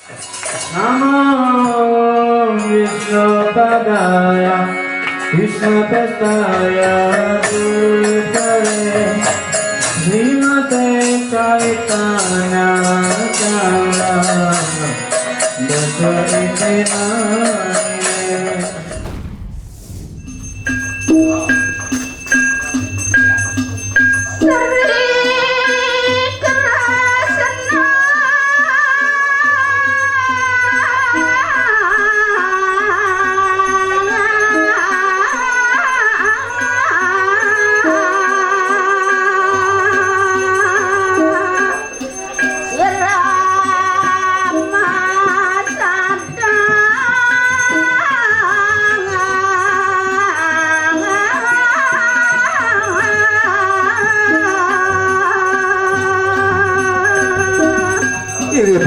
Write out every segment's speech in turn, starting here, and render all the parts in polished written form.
Namo Vishnupadaya Krishnapestaya Bhutale Srimate Chaitanya Chandra Dasa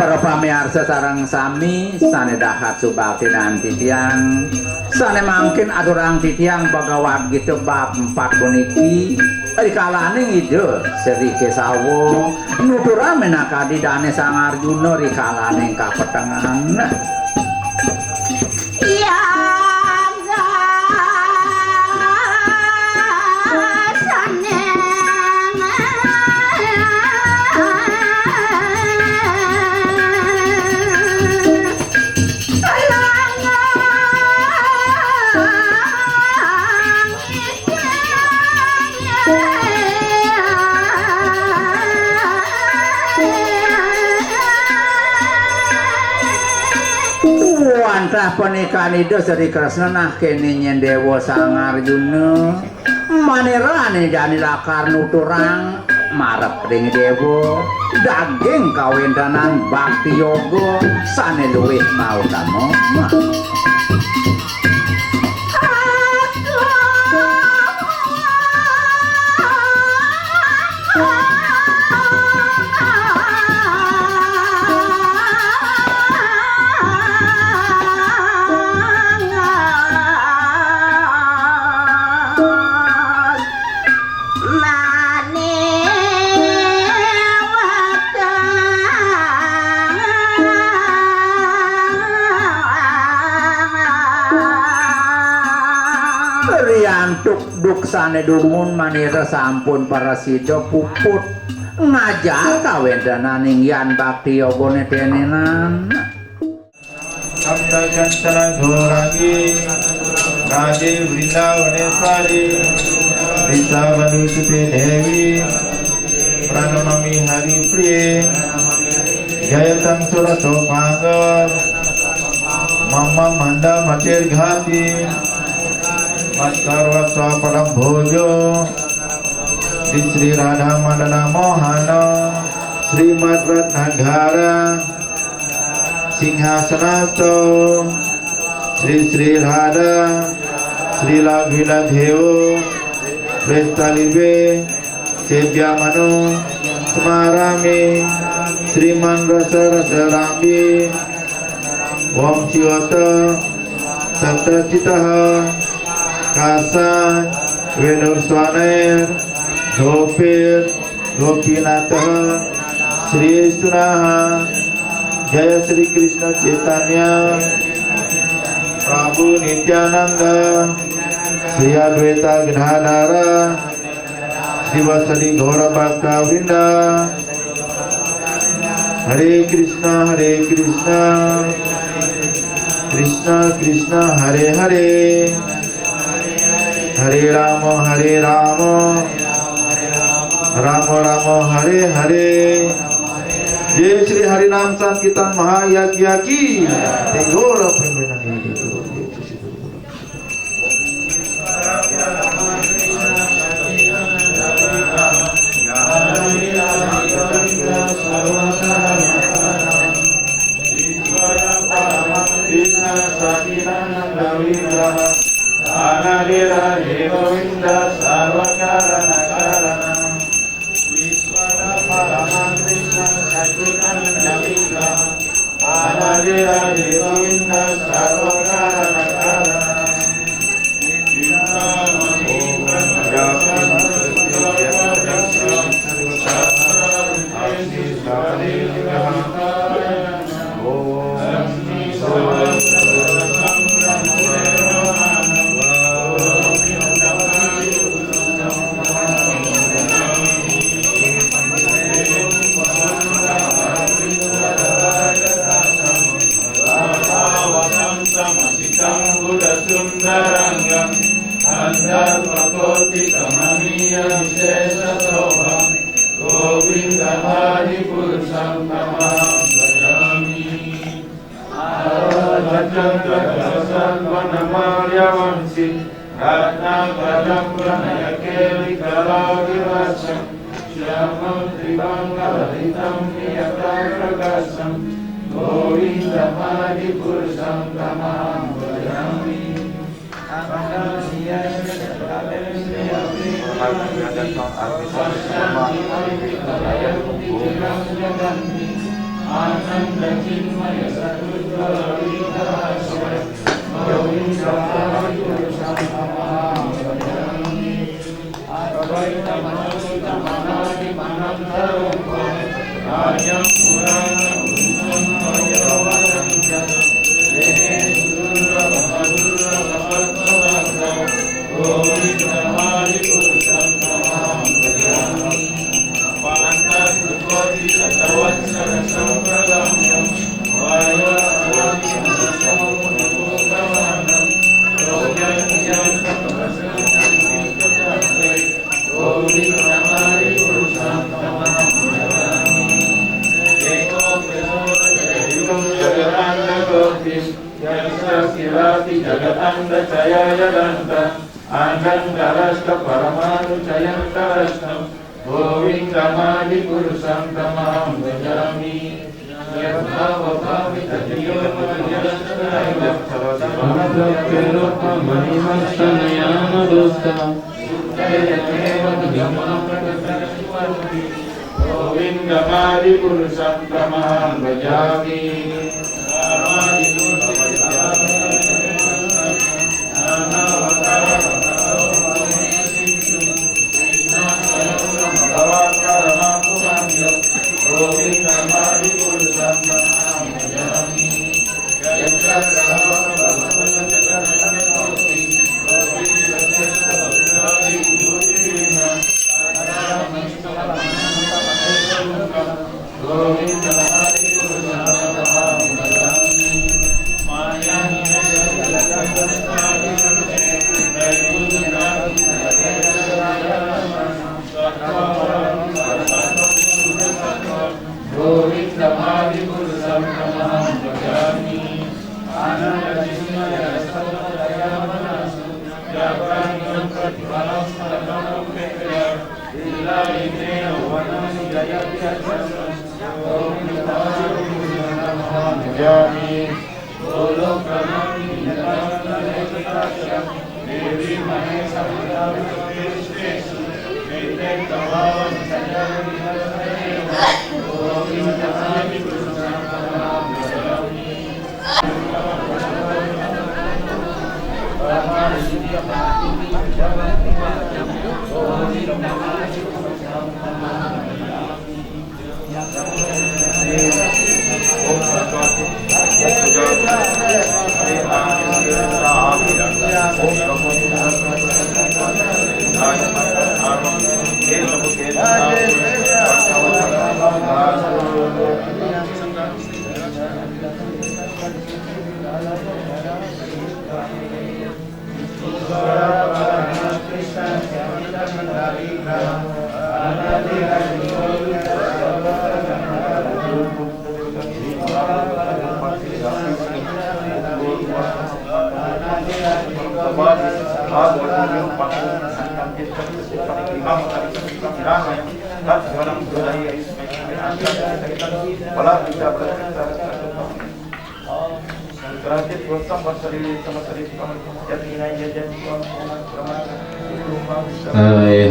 para pamirsa sareng sami sane dahat subakti nanti tiang sane mangkin aturang titiang bagawat gitu bab 4 puniki rikalane ngide seri kesawo nuturame nakadi dane Sang Arjuna rikalane kapetengan iya antah pernikahan itu Sri Kresna nah kene nyendewa Sang Arjuna manirane jani lakar nuturang marep ring dewa daging kawendanan bakti yoga sane luwih mau damo duk sane dumun manira sampun parasida puput ngajar kawendananing yan bakti yogane tenenan Amda Kancana Gauragi Raje Vrindavaneshwari Rita Vanusuti Devi Pranamami Hari Priye Jayatang Surato Pangar Mama Manda Matir Ghati Maskarwa Swapadam Bhojo Di Sri Radha Madana Mohana Srimad Ratnagara Singhasanato Sri Sri Radha Sri Laghvila Devo Prestalibe Sebya Manu Semarami Sriman Rasa Rasa Rambi Wam Siwata Sabta Citaha Kasan Venur Swaner Gopir Gopinatha Sri Istunaha Jaya Sri Krishna Chaitanya Prabhu Nityananda Sri Adwaita Gadadhara Sri Vasadi Gaura Bhakta Vrinda Hare Krishna Krishna Krishna Hare Hare Hare Rama Rama Rama Hare Hare Jai Sri Harinam Sankirtan Mahayagya Ki Tegora Pembenan ini Anadira Devavinda Sarvakarana Karanam Vishwara Paraman Krishna Sachidananda Vigra Anadira Devavinda Sarvakarana Karanam Om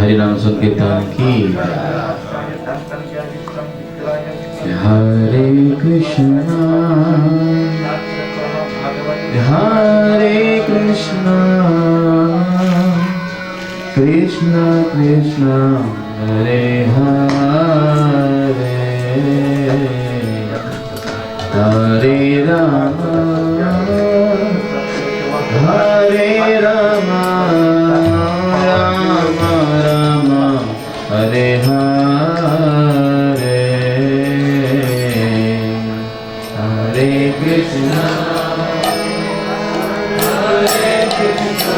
Hari langsung kita ki Hare Krishna Hare Krishna Krishna Krishna Hare Hare Hare Rama, Hare Rama, Rama Rama, Hare Hare, Hare Krishna, Hare Krishna.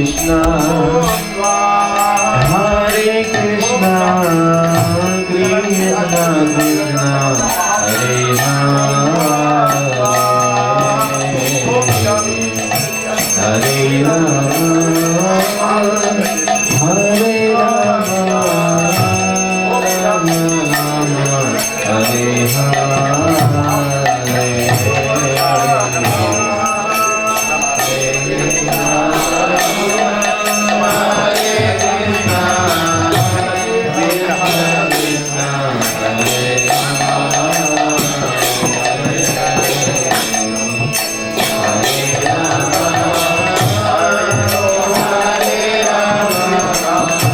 Krishna, Hare Krishna, Krishna Krishna,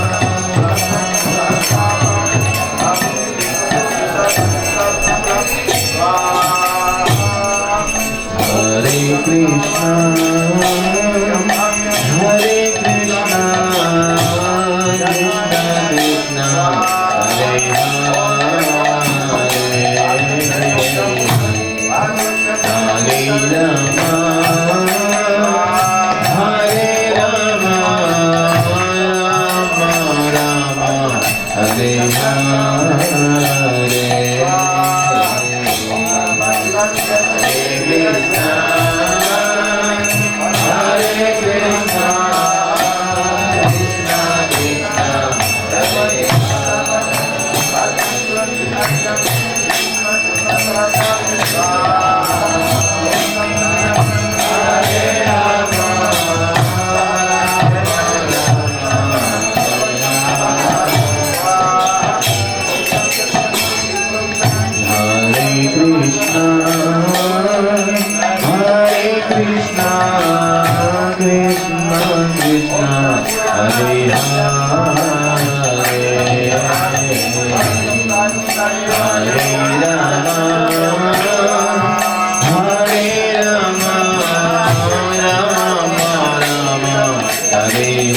Hare Hare, Hare Rama, Hare Rama, Rama Rama, Hare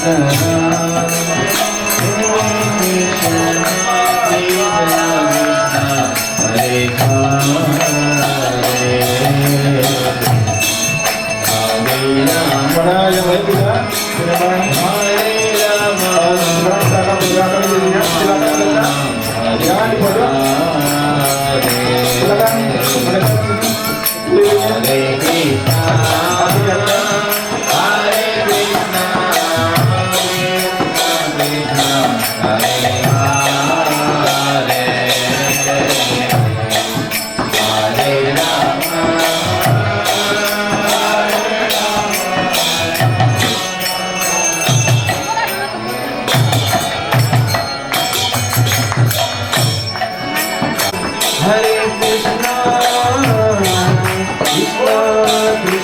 Pada yang lain juga, silakan. Silakan dirinya, silakan dekat. Jangan di pojok. Silakan mendekat sini. Hare Krishna, Krishna Krishna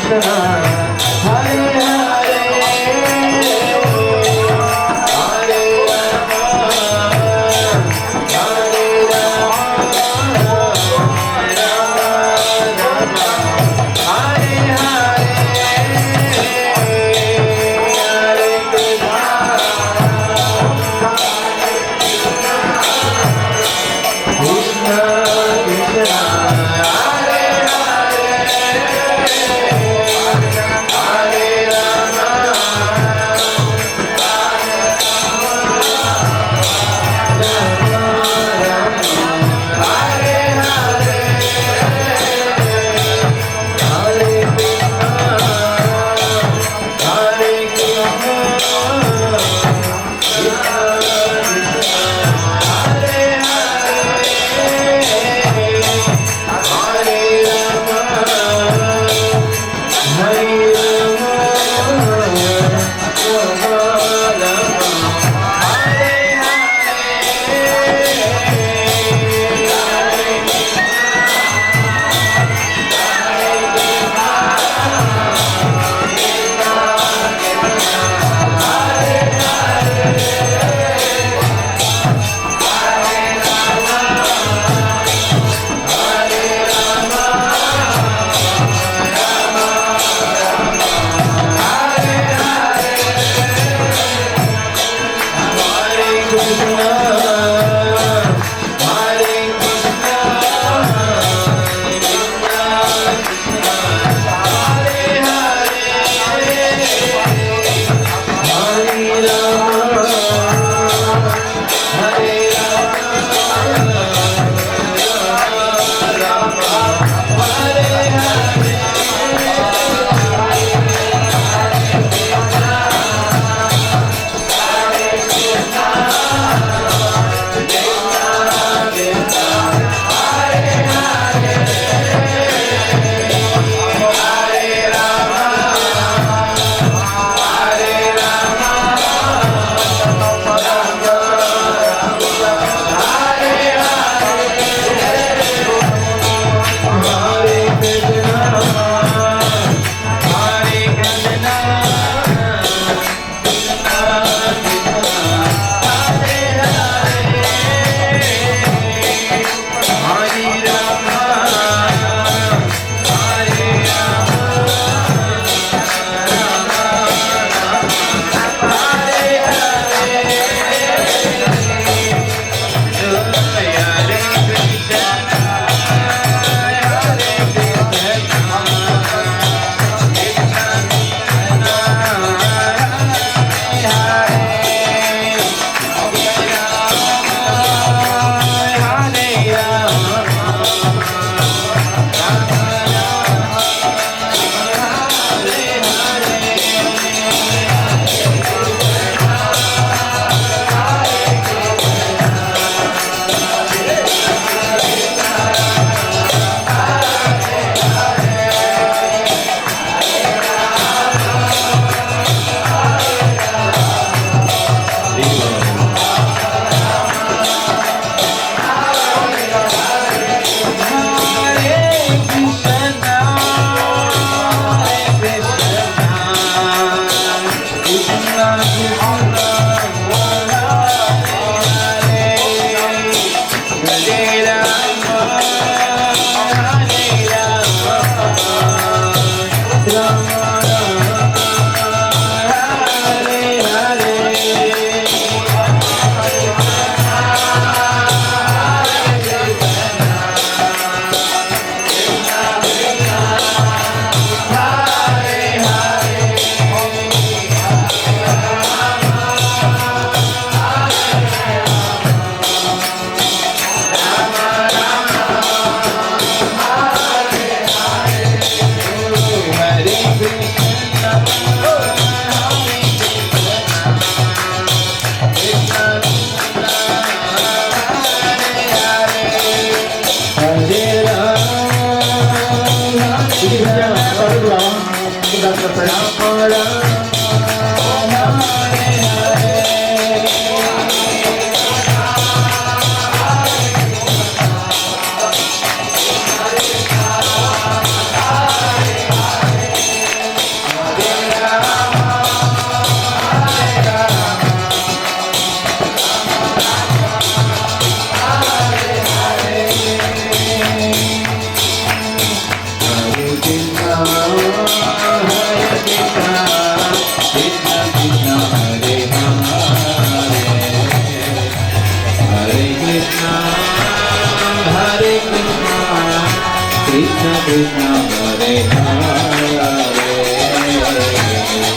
Krishna Hare Hare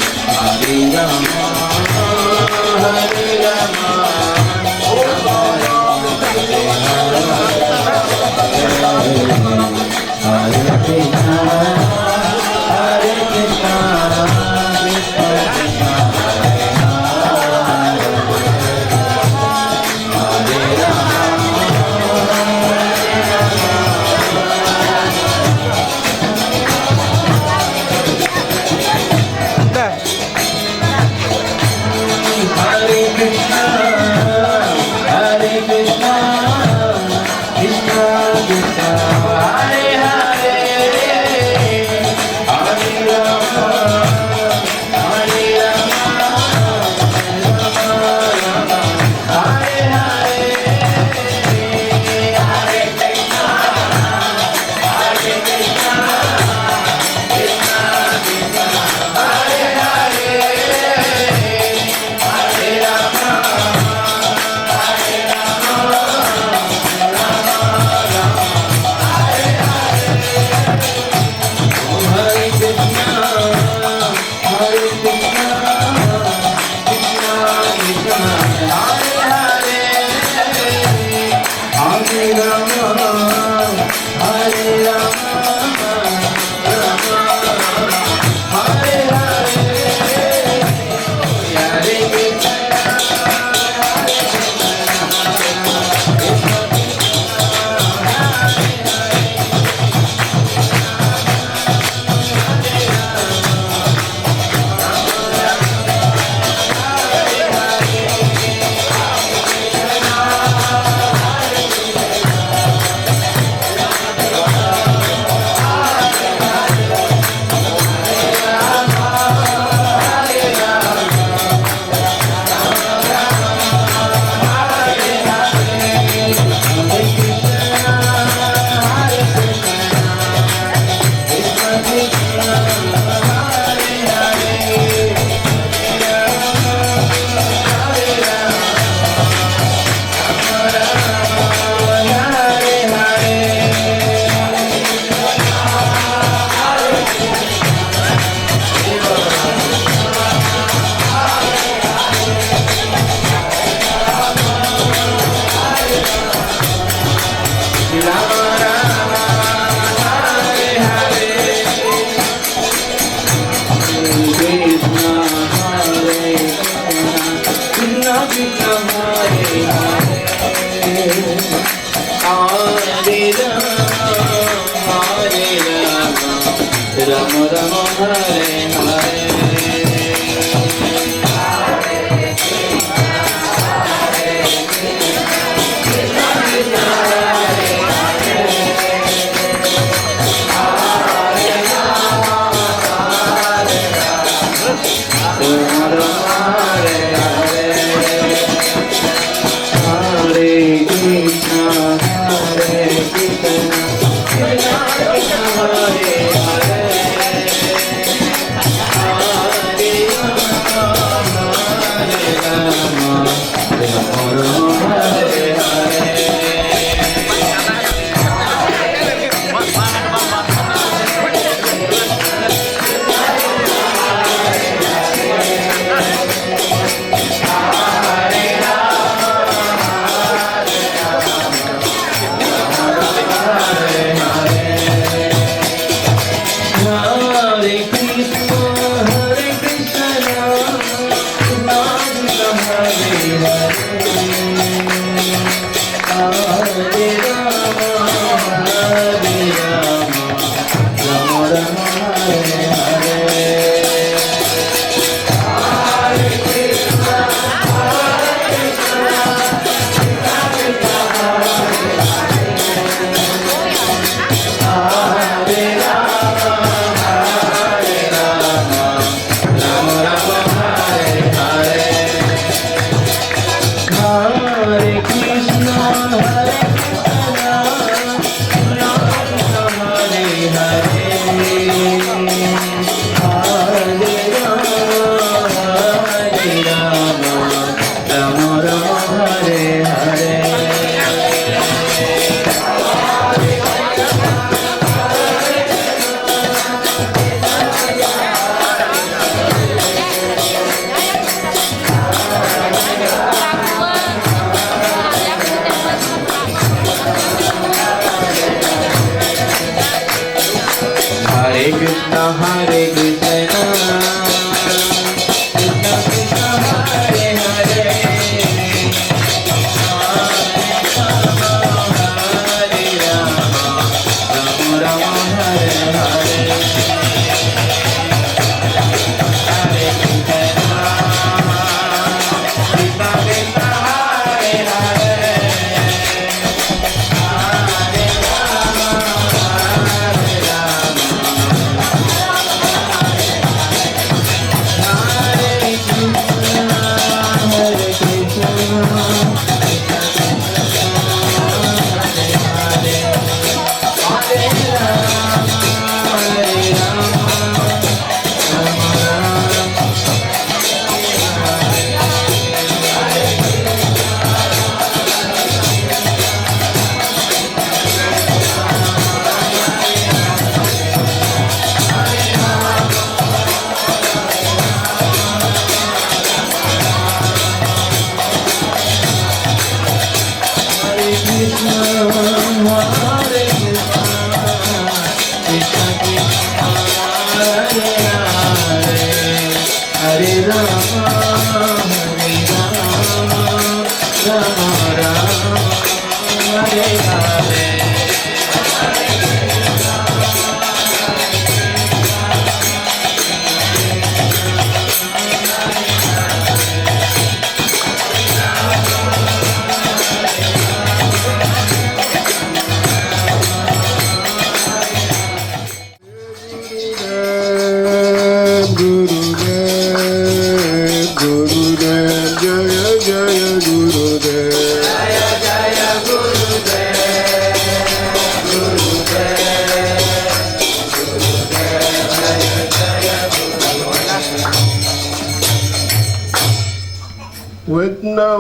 Hare Rama Hare Rama Hare Krishna Hare Krishna Krishna Krishna Hare Hare Hare Krishna, Hare Krishna, Krishna Krishna, Hare Hare, Hare Rama, Hare Rama, Hare Hare, Hare Krishna, Hare Krishna, Krishna Krishna, Hare Hare. Hare Krishna, Hare Krishna, Krishna Krishna, Hare Hare, Hare Rama, Hare Rama, Rama Rama, Hare Hare, Hare Krishna. Rama Rama Hare Hare Hare Hare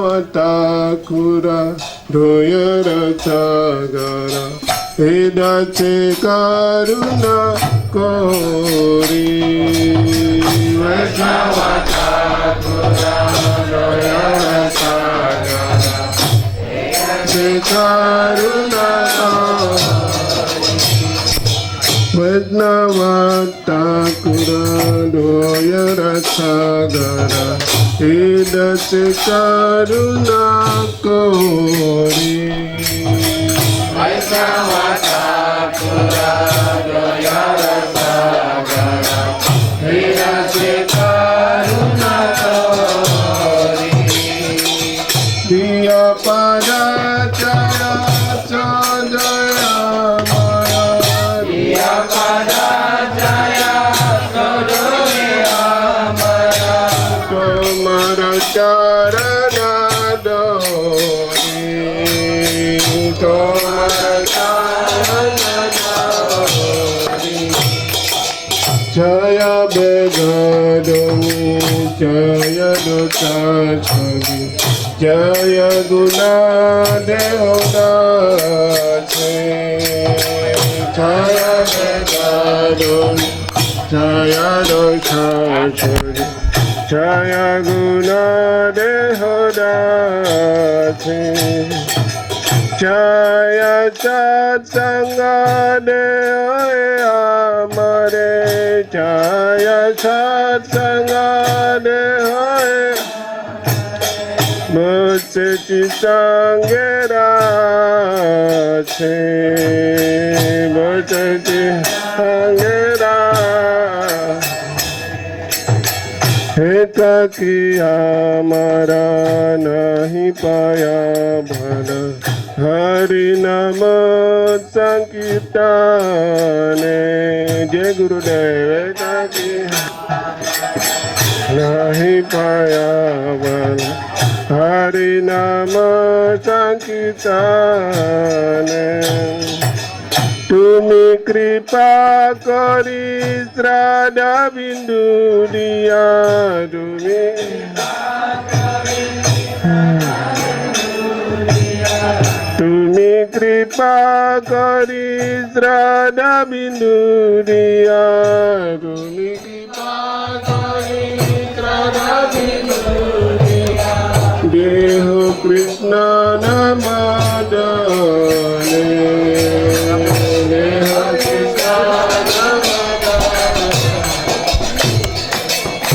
Vednavatakura Doyara Sagara Vedache Karuna Kori Vednavatakura Doyara Sagara Vedache Karuna Vednavatakura Doyara Sagara Vedache Karuna Kori Vaisnavatakura Doyara Sagara Vedache Karuna Kori Diya Padachara Chodaya Maya Diya Padachaya Chodaya Maya Tomara Charana Dori Tomara Charana Dori Jaya Begadami Jaya Dukachari Jaya Guna Deodase Jaya Begadami Jaya Dukachari Jaya Guna Deodase Jaya Satsanga Deoe Amare Jaya Satsanga Deoe Mutseti Sangera Se Mutseti Sangera Heta kiya mara nahi paya bhala Hari nama sankirtane Jai Gurudev Heta kiya nahi paya bhala Hari nama sankirtane Tumi kripa kori strada bindu dia Tumi kripa kori strada bindu dia Tumi kripa kori strada bindu dia Deho Krishna namadane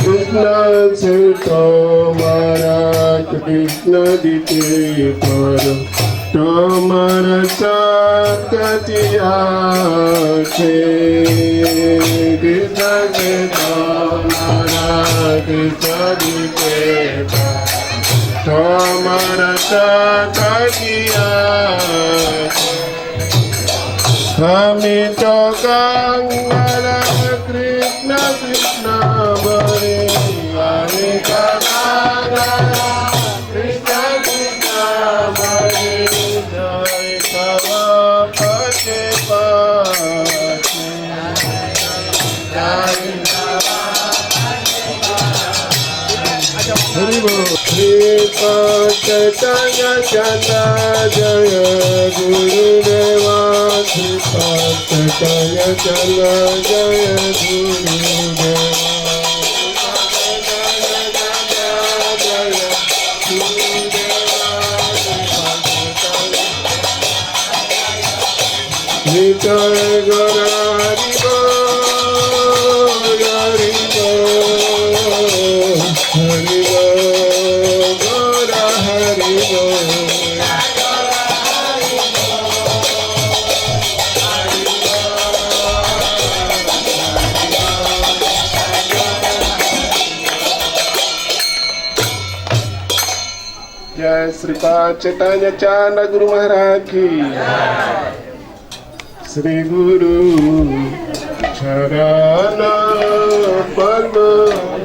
Krishna Sita Maharaj Krishna Dite Karo Tomara Sakatiya Se Krishna Sita Maharaj Krishna Dite Karo Tomara Sakatiya Kami tokangala Krishna Krishna Bari Kami tokangala Krishna Krishna Bari Jai Kava Pate Pate Jai Kava Haribo Kripa Chaitanya Chanda Jaya Gurudeva Kripa Chaitanya Chanda Jaya Gurudeva Nitai Gora Haribo Haribo Jai Sri Pacetanya Canda Guru Maharaj ki. Sri Guru Charana Padma.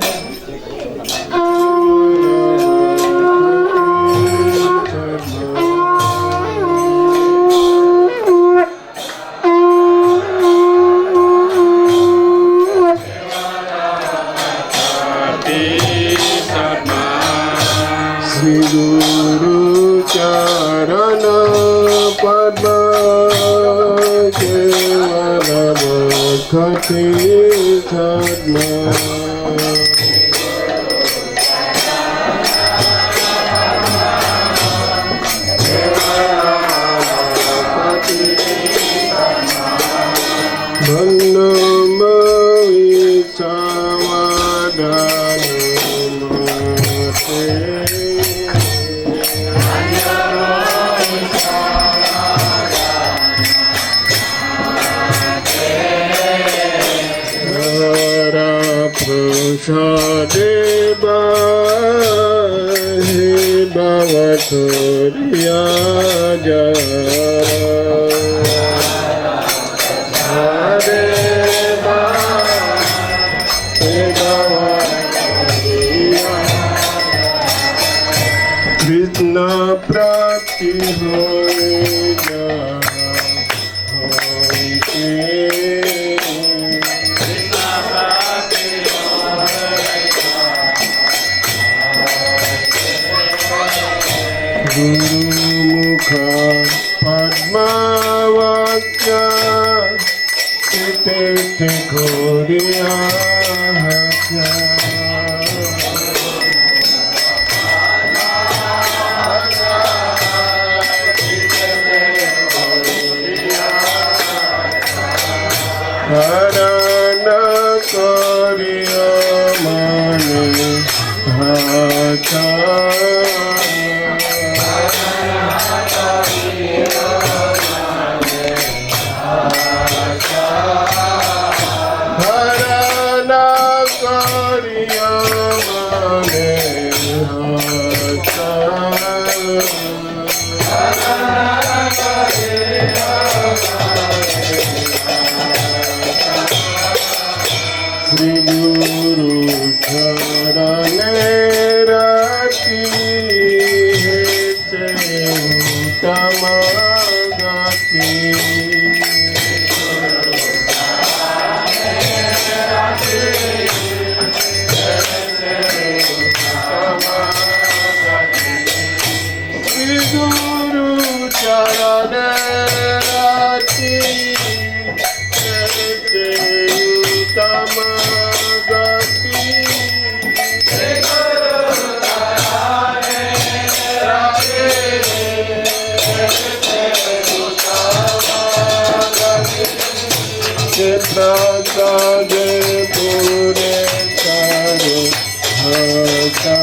Sri Guru Charana Padma Kevala Bhakti Sadma. Bannamavi Prasadeba Hi Bhavaturya Krishna Prati Hoya Guru Mukha Padma Vakya Tete Goriya Hakya. Harana Koriya Mani Bhata. Harana Koriya Mani Bhata. Sri Guru Charane Rati Hete Uttama Gati. Sri Guru Charane Rati Hete Uttama Gati. Prasade Pure Sare Bhata.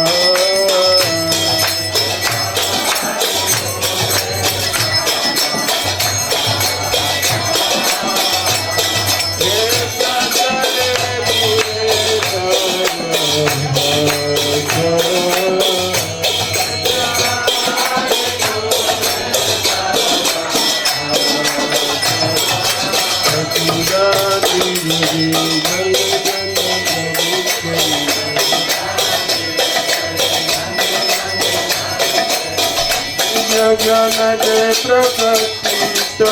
Jaganade Prakasita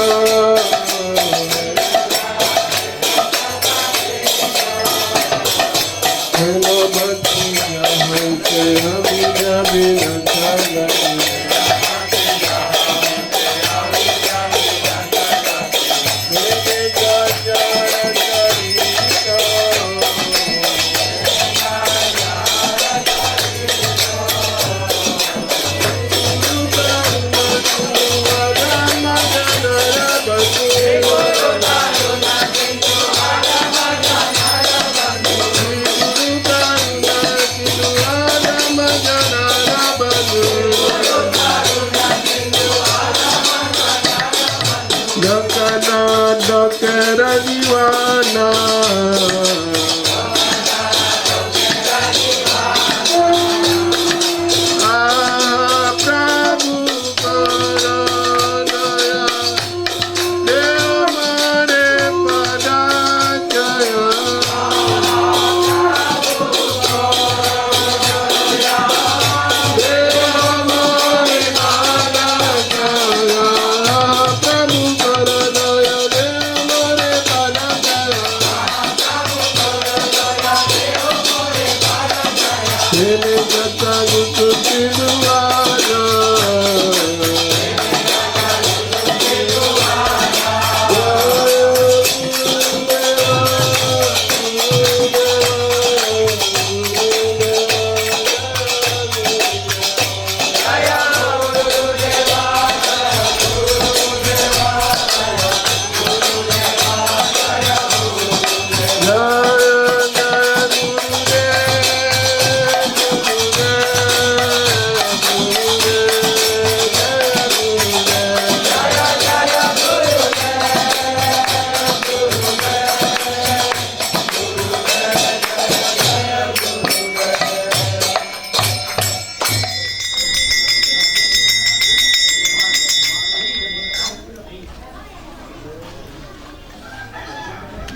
Hello Bhakti Yahante Hamida Binatana Bye. Bene Gata Gusti Duara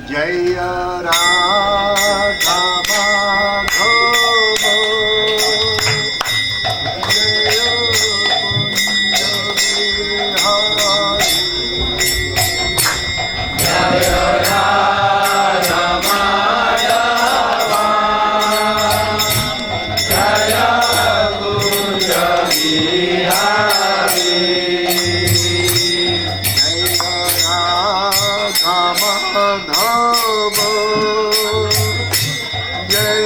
Jai Radha Madhava Jai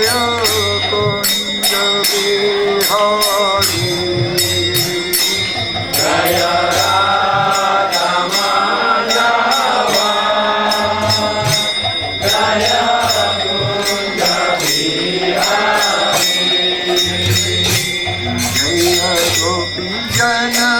Jaya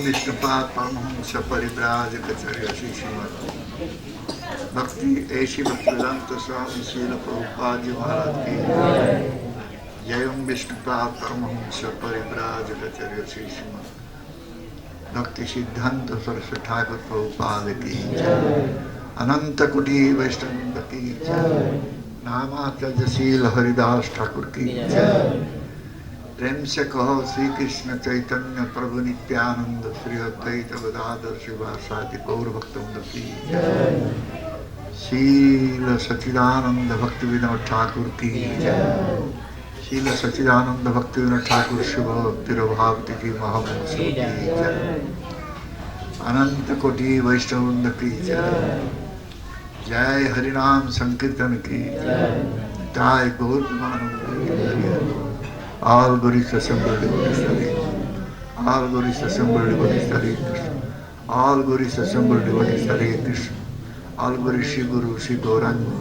Vishnupad परमहंस परिव्राजकाचार्य श्री श्रीमद भक्ति ऐसी भक्तिवेदांत स्वामी श्रील प्रभुपाद जी महाराज की जय। विष्णुपाद परमहंस परिव्राजकाचार्य श्री श्रीमद भक्ति सिद्धांत सरस्वती ठाकुर प्रभुपाद की जय। अनंत कोटि वैष्णव की जय। नामाचार्यशील हरिदास ठाकुर की जय। प्रेम से कहो श्री कृष्ण चैतन्य प्रभु नित्यानंद श्री अद्वैत गदाधर शिवासादि गौर भक्तवृंद की जय। शील सच्चिदानंद भक्ति विनोद ठाकुर की जय। शील सच्चिदानंद भक्ति विनोद ठाकुर शुभ तिरुभावती जी महामंस की जय। अनंत कोटि वैष्णववृंद की जय। जय हरिनाम संकीर्तन की जय। गौर Premanand. All Gurus assembled devotees Hare Krishna. All Gurus assembled devotees Hare Krishna. All Gurus assembled devotees Hare Krishna. All Gurus Shri Guru Shri Gauranga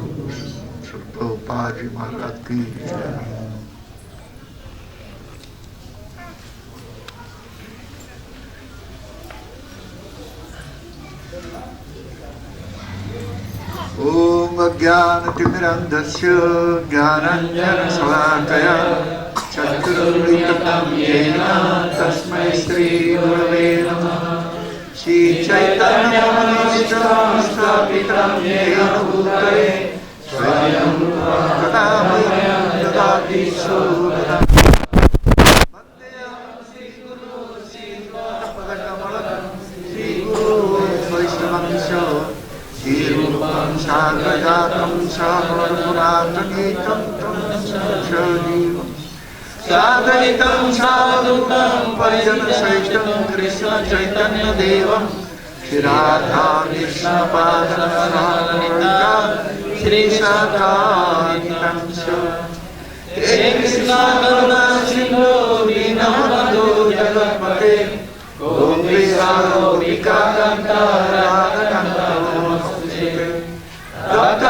Shri Prabhupada Ji Maharaj ki jai. Om Ajnanatimirandhasya Jnananjana-Salakaya Chaturvritam Yena Tasmai Shri Gurave Namaha. Shri Chaitanya Manishtam Stapitam Yena Bhutale Swayam Kadamaya Dadati Sodha. Vandeyam Shri Guru Shri Padakamalam Shri Guru Vaishnavansya Shirupam Sagrajatam Saharpunatanitam Tam Sajivam Sadhanitam Sadhutam Pajana Saitam Krishna Chaitanya Devam Shri Radha Krishna Padana Shri Sadhanitam Sa He Krishna Karuna Sindhu Dinamado Jagatpate Gopisa Gopika Kanta Radha Kanta Dr.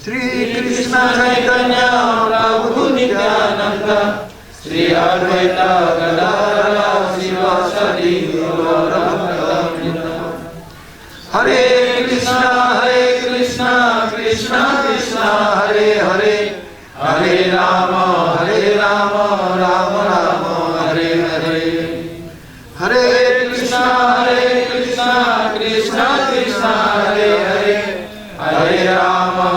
Sri Krishna Chaitanya Prabhu Nityananda Sri Advaita Gadadhara Sivasadi Gaurabhakta Hare Krishna Krishna Krishna Hare Hare Hare Rama Rama Rama Hare Hare Hare Krishna Krishna Krishna Hare Hare Hare Rama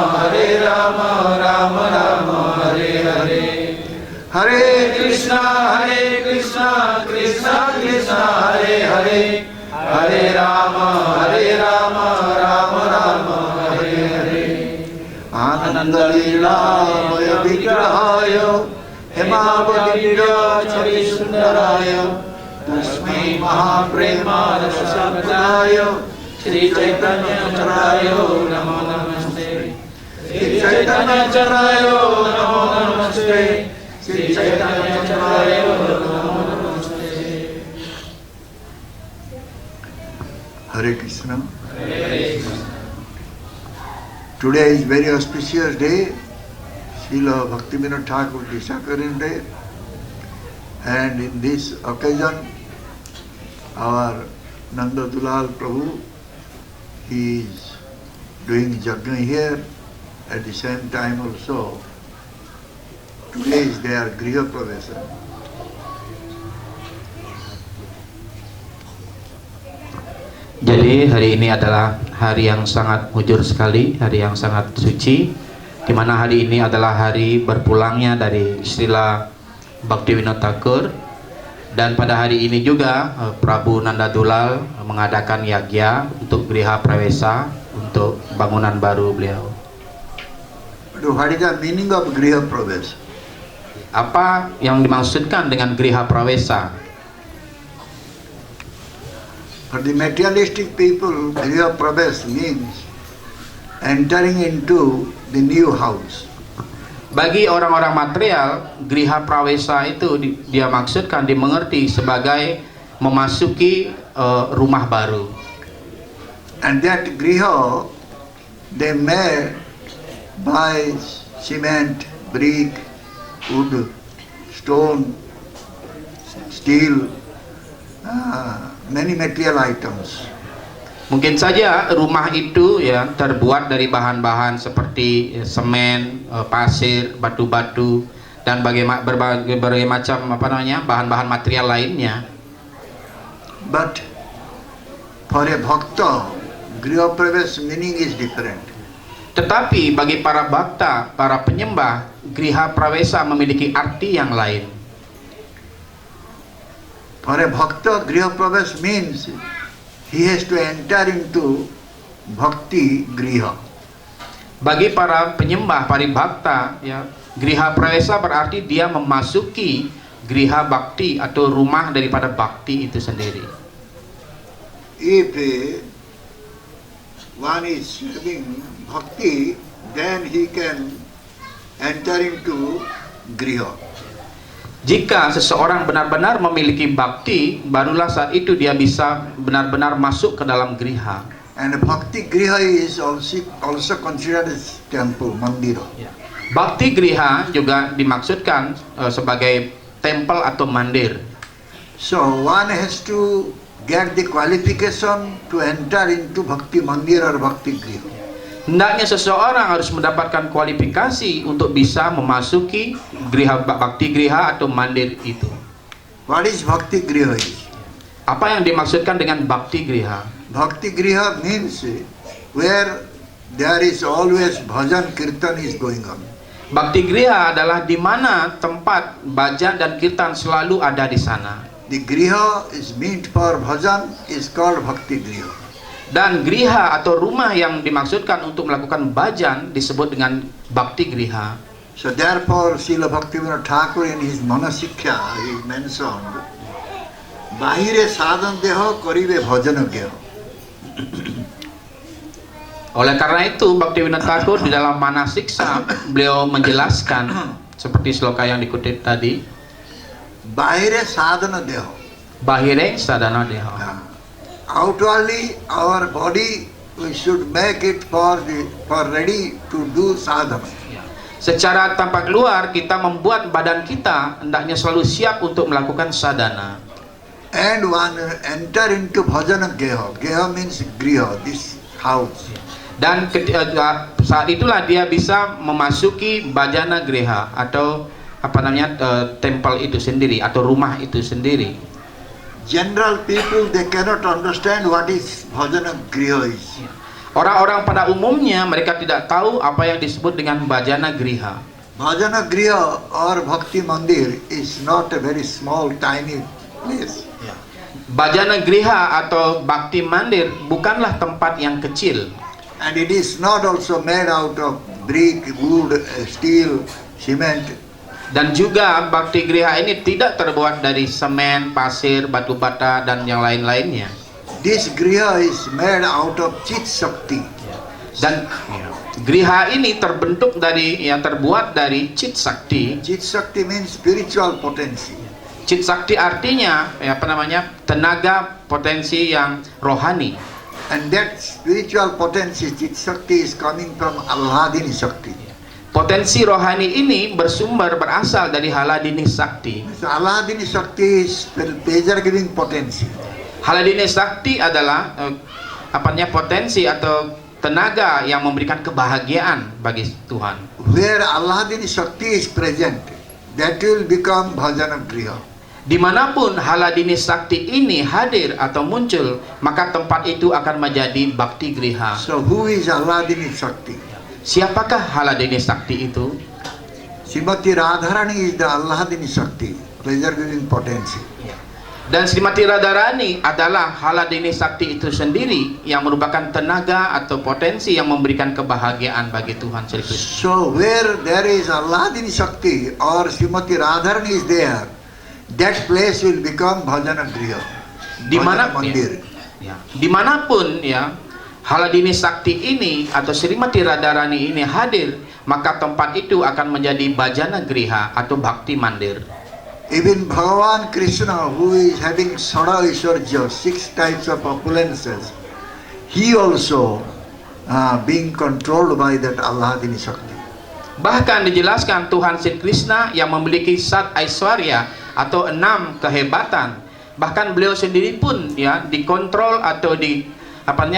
Rama Rama Hare Hare Hare Krishna Krishna Krishna Hare Hare Hare Rama Rama Rama Hare Hare Ananda Leela Maya Vigrahaya Hemavadira Chari Sundaraya Tasmai Mahaprema Rasapradaya Sri Chaitanya Charaya Namo Namaste Sri Chaitanya Charaya Namo Namaste Sri Chaitanya Charaya Namo Namaste Hare Krishna. Today is very auspicious day, Srila Bhaktivinoda Thakur Disakaran day, and in this occasion, our Nanda Dulal Prabhu, he is doing yajna here. At the same time also, today is their Griha Pravesa. Jadi hari ini adalah hari yang sangat mujur sekali, hari yang sangat suci, di mana hari ini adalah hari berpulangnya dari Srila Bhaktivinoda Thakur, dan pada hari ini juga Prabu Nanda Dulal mengadakan yagya untuk Griha Pravesa, untuk bangunan baru beliau. What is the meaning of Griha Pravesa? Apa yang dimaksudkan dengan Griha Pravesa? For the materialistic people, Griha Pravesa means entering into the new house. Bagi orang-orang material, Griha Pravesa itu dia maksudkan, dimengerti sebagai memasuki rumah baru. And that Griha, they made by cement, brick, wood, stone, steel, many material items. Mungkin saja rumah itu ya terbuat dari bahan-bahan seperti semen, pasir, batu-batu, dan berbagai macam bahan-bahan material lainnya. But for a bhakta, Griha Pravesa meaning is different. Tetapi bagi para bhakta, para penyembah, Griha Pravesa memiliki arti yang lain. For a bhakta, Griha Pravesa means he has to enter into bhakti griha. Bagi para penyembah, para bhakta, ya, Griha Pravesa berarti dia memasuki griha bakti atau rumah daripada bakti itu sendiri. If one is having bhakti, then he can enter into griha. Jika seseorang benar-benar memiliki bakti, barulah saat itu dia bisa benar-benar masuk ke dalam griha. And bhakti griha is also considered as temple, mandira. Ya. Bakti griha juga dimaksudkan sebagai tempel atau mandir. So one has to get the qualification to enter into bhakti mandir or bhakti griha. Hendaknya seseorang harus mendapatkan kualifikasi untuk bisa memasuki griha, bakti griha atau mandir itu. What is bhakti griha? Apa yang dimaksudkan dengan bakti griha? Bhakti griha means where there is always bhajan kirtan is going on. Bakti griha adalah di mana tempat bhajan dan kirtan selalu ada di sana. The griha is meant for bhajan is called bhakti griha. Dan griha atau rumah yang dimaksudkan untuk melakukan bhajan disebut dengan bakti griha. So therefore Srila Bhaktivinoda Thakur in his Manasikkha he mentioned bahire sadhan deho karibe bhajan geho. Oleh karena itu Bhaktivinoda Thakur di dalam Manasiksa beliau menjelaskan seperti sloka yang dikutip tadi, Bahire sadhana deho. bahire sadhana deho. outwardly our body we should make it for ready to do sadhana. Secara tampak luar kita membuat badan kita hendaknya selalu siap untuk melakukan sadhana. And one enter into bhajana geha. Geha means griha, this house. Dan saat itulah dia bisa memasuki bajana griha atau apa namanya tempel itu sendiri atau rumah itu sendiri. General people they cannot understand what is bhajana griha is. Orang-orang pada umumnya mereka tidak tahu apa yang disebut dengan bajana griha. Bhajana griha or bhakti mandir is not a very small tiny place. Bajana griha atau bhakti mandir bukanlah tempat yang kecil. And it is not also made out of brick, wood, steel, cement. Dan juga bhakti griha ini tidak terbuat dari semen, pasir, batu bata dan yang lain-lainnya. This griha is made out of Chit Shakti. Dan griha ini terbentuk dari terbuat dari Chit Sakti. Chit Shakti means spiritual potency. Chit Sakti artinya tenaga potensi yang rohani. And that spiritual potency, Chit Shakti, is coming from Alladini Shakti. Potensi rohani ini berasal dari Haladini Sakti. So Alladini Shakti is pleasure giving potency. Haladini Sakti adalah potensi atau tenaga yang memberikan kebahagiaan bagi Tuhan. Where Alladini Shakti is present, that will become bhajana griha. Dimanapun Haladini Sakti ini hadir atau muncul, maka tempat itu akan menjadi Bhakti Griha. So who is Alladini Shakti? Siapakah Haladini Sakti itu? Srimati Radharani is the Alladini Shakti, pleasure giving potency. Dan Srimati Radharani adalah Haladini Sakti itu sendiri yang merupakan tenaga atau potensi yang memberikan kebahagiaan bagi Tuhan Sri Krishna. So where there is Alladini Shakti or Srimati Radharani is there, that place will become bhajana griha. Dimanapun Haladini Sakti ini atau Srimati Radharani ini hadir, maka tempat itu akan menjadi bhajana griha atau bhakti mandir. Even Bhagavan Krishna, who is having Sada Aishwarya, 6 types of opulences, he also being controlled by that Alladini Shakti. Bahkan dijelaskan Tuhan Sri Krishna yang memiliki Sat Aishwarya atau 6 kehebatan, bahkan beliau sendiri pun dikontrol atau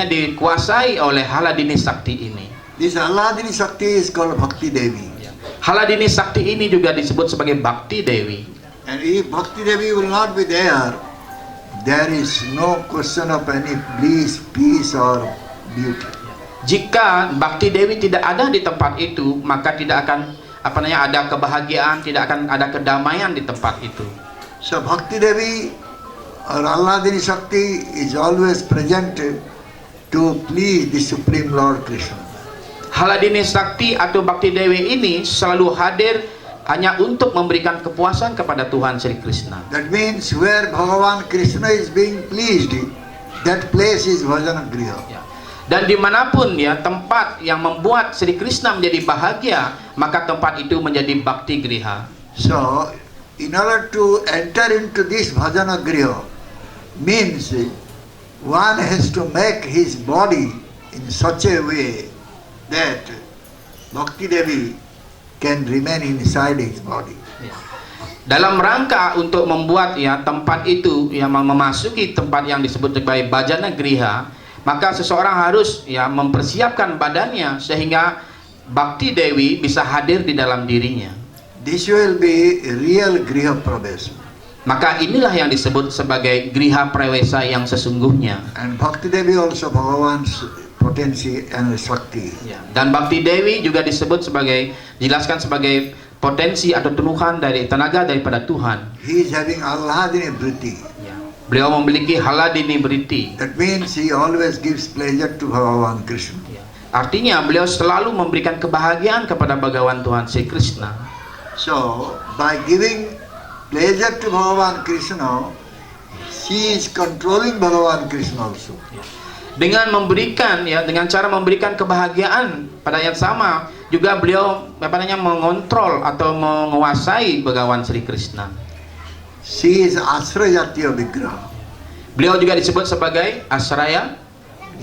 dikuasai oleh Haladini Sakti ini. This Alladini Shakti is called Bhakti Devi. Haladini Sakti ini juga disebut sebagai Bhakti Dewi. And if Bhakti Devi will not be there, there is no question of any bliss, peace or beauty. Jika Bhakti Dewi tidak ada di tempat itu, maka tidak akan ada kebahagiaan, tidak akan ada kedamaian di tempat itu. So Bhakti Devi or Alladini Shakti is always present to please the Supreme Lord Krishna. Haladini Sakti atau Bhakti Dewi ini selalu hadir hanya untuk memberikan kepuasan kepada Tuhan Sri Krishna. That means where Bhagavan Krishna is being pleased, that place is bhajana griha. Dan dimanapun tempat yang membuat Sri Krishna menjadi bahagia, maka tempat itu menjadi Bhakti Griha. So, in order to enter into this bhajana griha, means one has to make his body in such a way that Bhakti Devi can remain inside his body. Dalam rangka untuk membuat tempat itu memasuki tempat yang disebut sebagai bhajana griha, maka seseorang harus mempersiapkan badannya sehingga Bhakti Dewi bisa hadir di dalam dirinya. This will be real griha pravesa. Maka inilah yang disebut sebagai griha prawesa yang sesungguhnya. And Bhakti Devi also Bhagavan's potensi and Shakti. Dan Bhakti Dewi juga dijelaskan sebagai potensi atau tunuhan dari tenaga daripada Tuhan. He is having Alladini Vritti. Beliau memiliki Haladini Vritti. That means he always gives pleasure to Bhagavan Krishna. Artinya beliau selalu memberikan kebahagiaan kepada Bhagawan Tuhan Sri Krishna. So by giving pleasure to Bhagavan Krishna, he is controlling Bhagavan Krishna also. Dengan memberikan dengan cara memberikan kebahagiaan pada yang sama juga beliau mengontrol atau menguasai Bhagawan Sri Krishna. She is Asrayatya Vigraha. Beliau juga disebut sebagai Asraya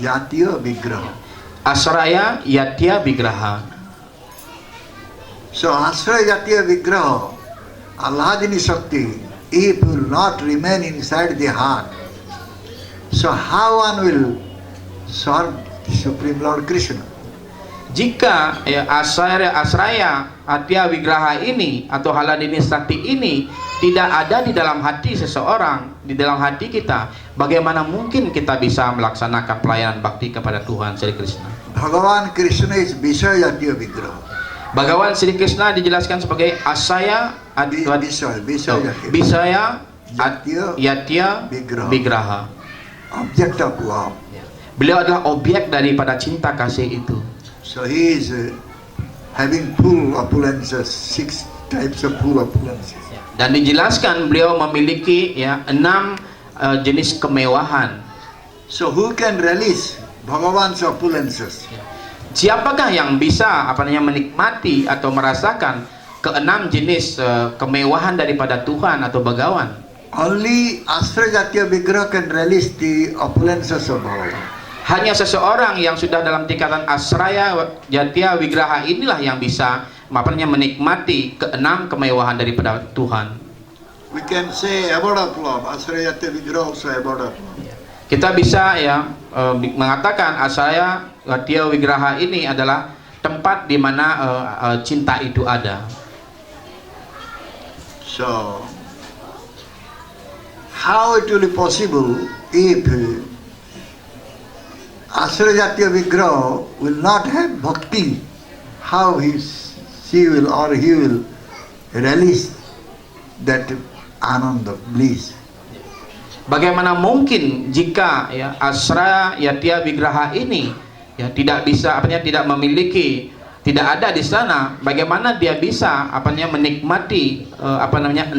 Jatiya Vigraha. Asraya Yatya Vigraha. So Asraya Jatiya Vigraha, Alladini Shakti, if will not remain inside the heart, so how one will serve the Supreme Lord Krishna? Jika Asraya Atya Vigraha ini atau Haladini Sakti ini tidak ada di dalam hati seseorang, di dalam hati kita, bagaimana mungkin kita bisa melaksanakan pelayanan bakti kepada Tuhan Sri Krishna? Bhagavan Krishna is Vishaya Jatiya Vigraha. Bhagavan Sri Krishna dijelaskan sebagai Asaya Visaya Yatya Vigraha. Object of love. Beliau adalah objek daripada cinta kasih itu. So he is having full opulences, 6 types of full opulences. Dan dijelaskan beliau memiliki ya 6 jenis kemewahan. So who can release Bhagavan's opulences? Siapakah yang bisa menikmati atau merasakan ke-6 jenis kemewahan daripada Tuhan atau Bhagawan? Only Asraya Jatiya Vigraha can release the opulences of Bhagavan. Hanya seseorang yang sudah dalam tingkatan Asraya Jatiya Vigraha inilah yang bisa menikmati ke-6 kemewahan daripada Tuhan. We can say abode of love. Asraya Jatiya Vigraha also abode of love. Kita bisa mengatakan Asraya Jatiya Vigraha ini adalah tempat di mana cinta itu ada. So how it will be possible if Asraya Jatiya Vigraha will not have bhakti? How she will or he will release that ananda, bliss? Bagaimana mungkin jika Asraya Jatiya Vigraha ini tidak bisa tidak memiliki, tidak ada di sana, bagaimana dia bisa menikmati 6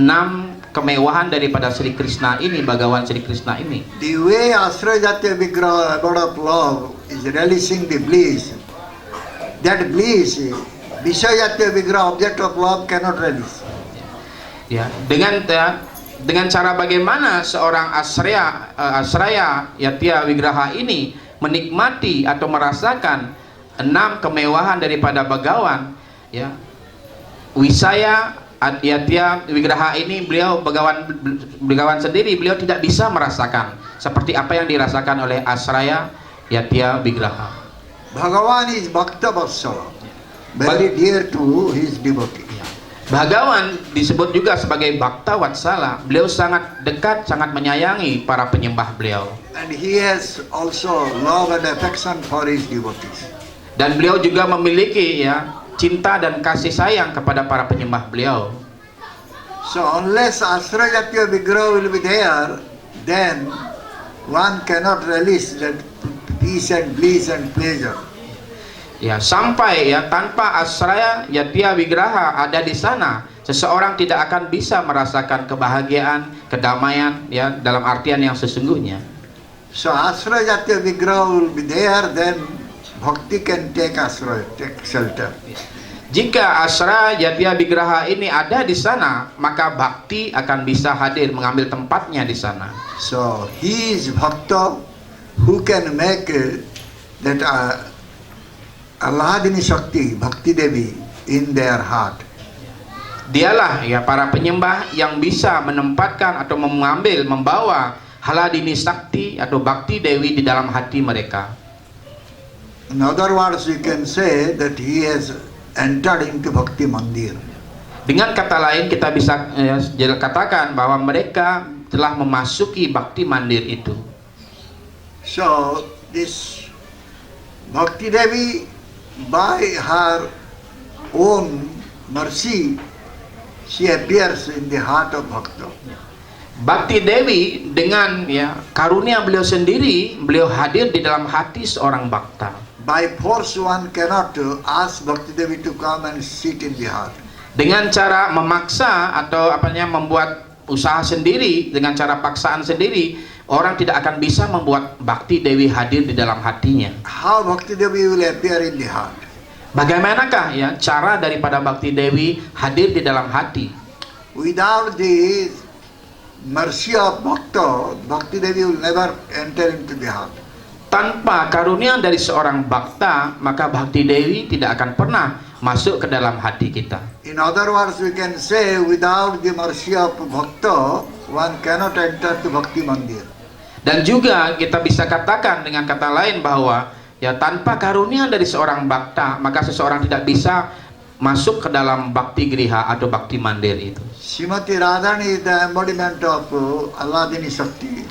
kemewahan daripada Sri Krishna ini, Bhagawan Sri Krishna ini? The way Asraya Jatiya Vigraha, abode of love, is releasing the bliss, that bliss Vishaya Jatiya Vigraha, object of love, cannot release. Ya, dengan cara bagaimana seorang Asraya Jatiya Vigraha ini menikmati atau merasakan 6 kemewahan daripada Bhagawan, Wisaya Jatiya Vigraha ini Bhagawan sendiri beliau tidak bisa merasakan seperti apa yang dirasakan oleh Asraya Jatiya Vigraha. Bhagavan is Bhakta Vatsala, very dear to his devotee. Bhagawan disebut juga sebagai Bhakta Vatsala, beliau sangat dekat, sangat menyayangi para penyembah beliau. And he has also love and affection for his devotees. Dan beliau juga memiliki cinta dan kasih sayang kepada para penyembah beliau. So unless Asraya Jatiya Vigraha will be there, then one cannot release that peace and bliss and pleasure. Sampai tanpa Asraya Jatiya Vigraha ada di sana, seseorang tidak akan bisa merasakan kebahagiaan, kedamaian dalam artian yang sesungguhnya. So Asraya Jatiya Vigraha will be there, then bhakti can take asraya, take shelter. Jika Asraya Jatiya Vigraha ini ada di sana, maka bakti akan bisa hadir mengambil tempatnya di sana. So he is bhakta who can make that Alladini Shakti, Bhakti Devi in their heart. Dialah para penyembah yang bisa menempatkan atau membawa Haladini Sakti atau Bhakti Dewi di dalam hati mereka. In other words, we can say that he has entered into Bhakti Mandir. Dengan kata lain kita bisa katakan bahwa mereka telah memasuki Bhakti Mandir itu. So this Bhakti Devi, by her own mercy, she appears in the heart of Bhakta. Bhakti Dewi dengan karunia beliau sendiri, beliau hadir di dalam hati seorang Bhakta. By force one cannot ask Bhakti Devi to come and sit in the heart. Dengan cara memaksa atau membuat usaha sendiri, dengan cara paksaan sendiri, orang tidak akan bisa membuat Bhakti Dewi hadir di dalam hatinya. How Bhakti Devi will appear in the heart? Bagaimanakah cara daripada Bhakti Dewi hadir di dalam hati? Without the mercy of Bhakta, Bhakti Devi will never enter into the heart. Tanpa karunia dari seorang bakta, maka Bhakti Dewi tidak akan pernah masuk ke dalam hati kita. In other words, we can say without the mercy of Bhakta, one cannot enter to Bhakti Mandir. Dan juga kita bisa katakan dengan kata lain bahwa ya tanpa karunia dari seorang bakta, maka seseorang tidak bisa masuk ke dalam Bhakti Griha atau Bhakti Mandir itu. Srimati Radharani is the embodiment of Alladini Shakti.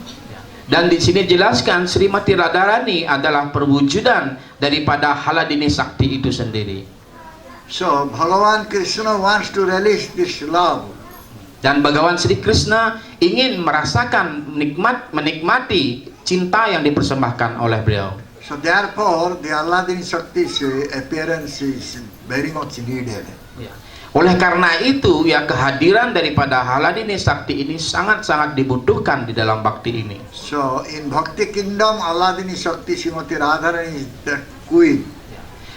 Dan di sini jelaskan Srimati Radharani adalah perwujudan daripada Haladini Sakti itu sendiri. So Bhagavan Krishna wants to relish this love. Dan Bhagawan Sri Krishna ingin merasakan menikmati cinta yang dipersembahkan oleh beliau. So therefore the Alladini Shakti's appearance is very much needed. Oleh karena itu ya kehadiran daripada Haladini Sakti ini sangat-sangat dibutuhkan di dalam bakti ini. So in Bhakti Kingdom, Alladini Shakti Srimati Radharani is the queen.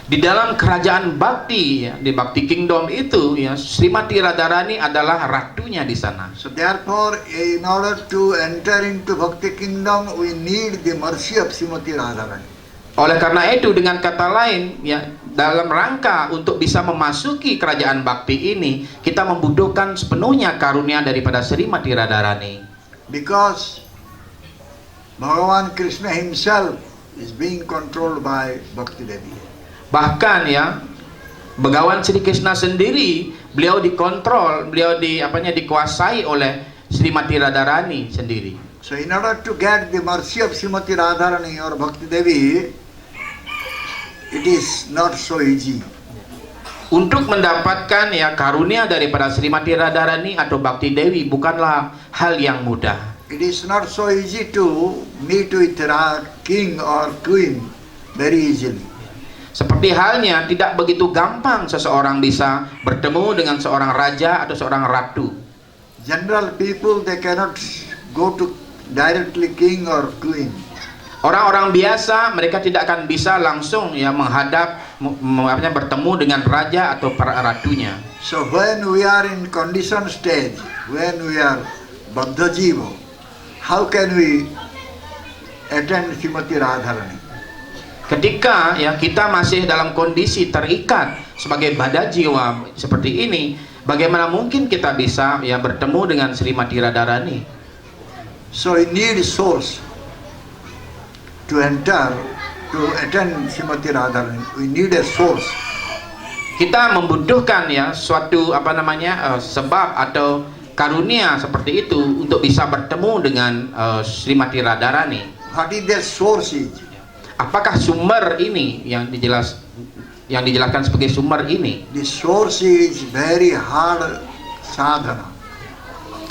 Di dalam kerajaan bakti ya, di Bhakti Kingdom itu ya Srimati Radharani adalah ratunya di sana. So therefore, in order to enter into Bhakti Kingdom, we need the mercy of Srimati Radharani. Oleh karena itu dengan kata lain ya dalam rangka untuk bisa memasuki kerajaan bakti ini kita membutuhkan sepenuhnya karunia daripada Srimati Radharani. Because Bhagavan Krishna himself is being controlled by Bhakti Devi. Bahkan ya Bhagawan Sri Krishna sendiri beliau dikontrol, beliau dikuasai oleh Srimati Radharani sendiri. So in order to get the mercy of Srimati Radharani or Bhakti Devi, it is not so easy. Untuk mendapatkan ya karunia daripada Srimati Radharani atau Bhakti Dewi bukanlah hal yang mudah. It is not so easy to meet with a king or queen very easily. Seperti halnya tidak begitu gampang seseorang bisa bertemu dengan seorang raja atau seorang ratu. General people, they cannot go to directly king or queen. Orang-orang biasa mereka tidak akan bisa langsung ya menghadap bertemu dengan raja atau para ratunya. So when we are in condition stage, when we are Baddha Jiva, how can we attend Srimati Radharani? Ketika ya kita masih dalam kondisi terikat sebagai baddha jiwa seperti ini, bagaimana mungkin kita bisa ya bertemu dengan Srimati Radharani? So we need source to enter, to attend Srimati Radharani. We need a source. Kita membutuhkan ya suatu sebab atau karunia seperti itu untuk bisa bertemu dengan Srimati Radharani. What is the source is? Apakah sumber ini yang dijelaskan sebagai sumber ini? The source is very hard sadhana.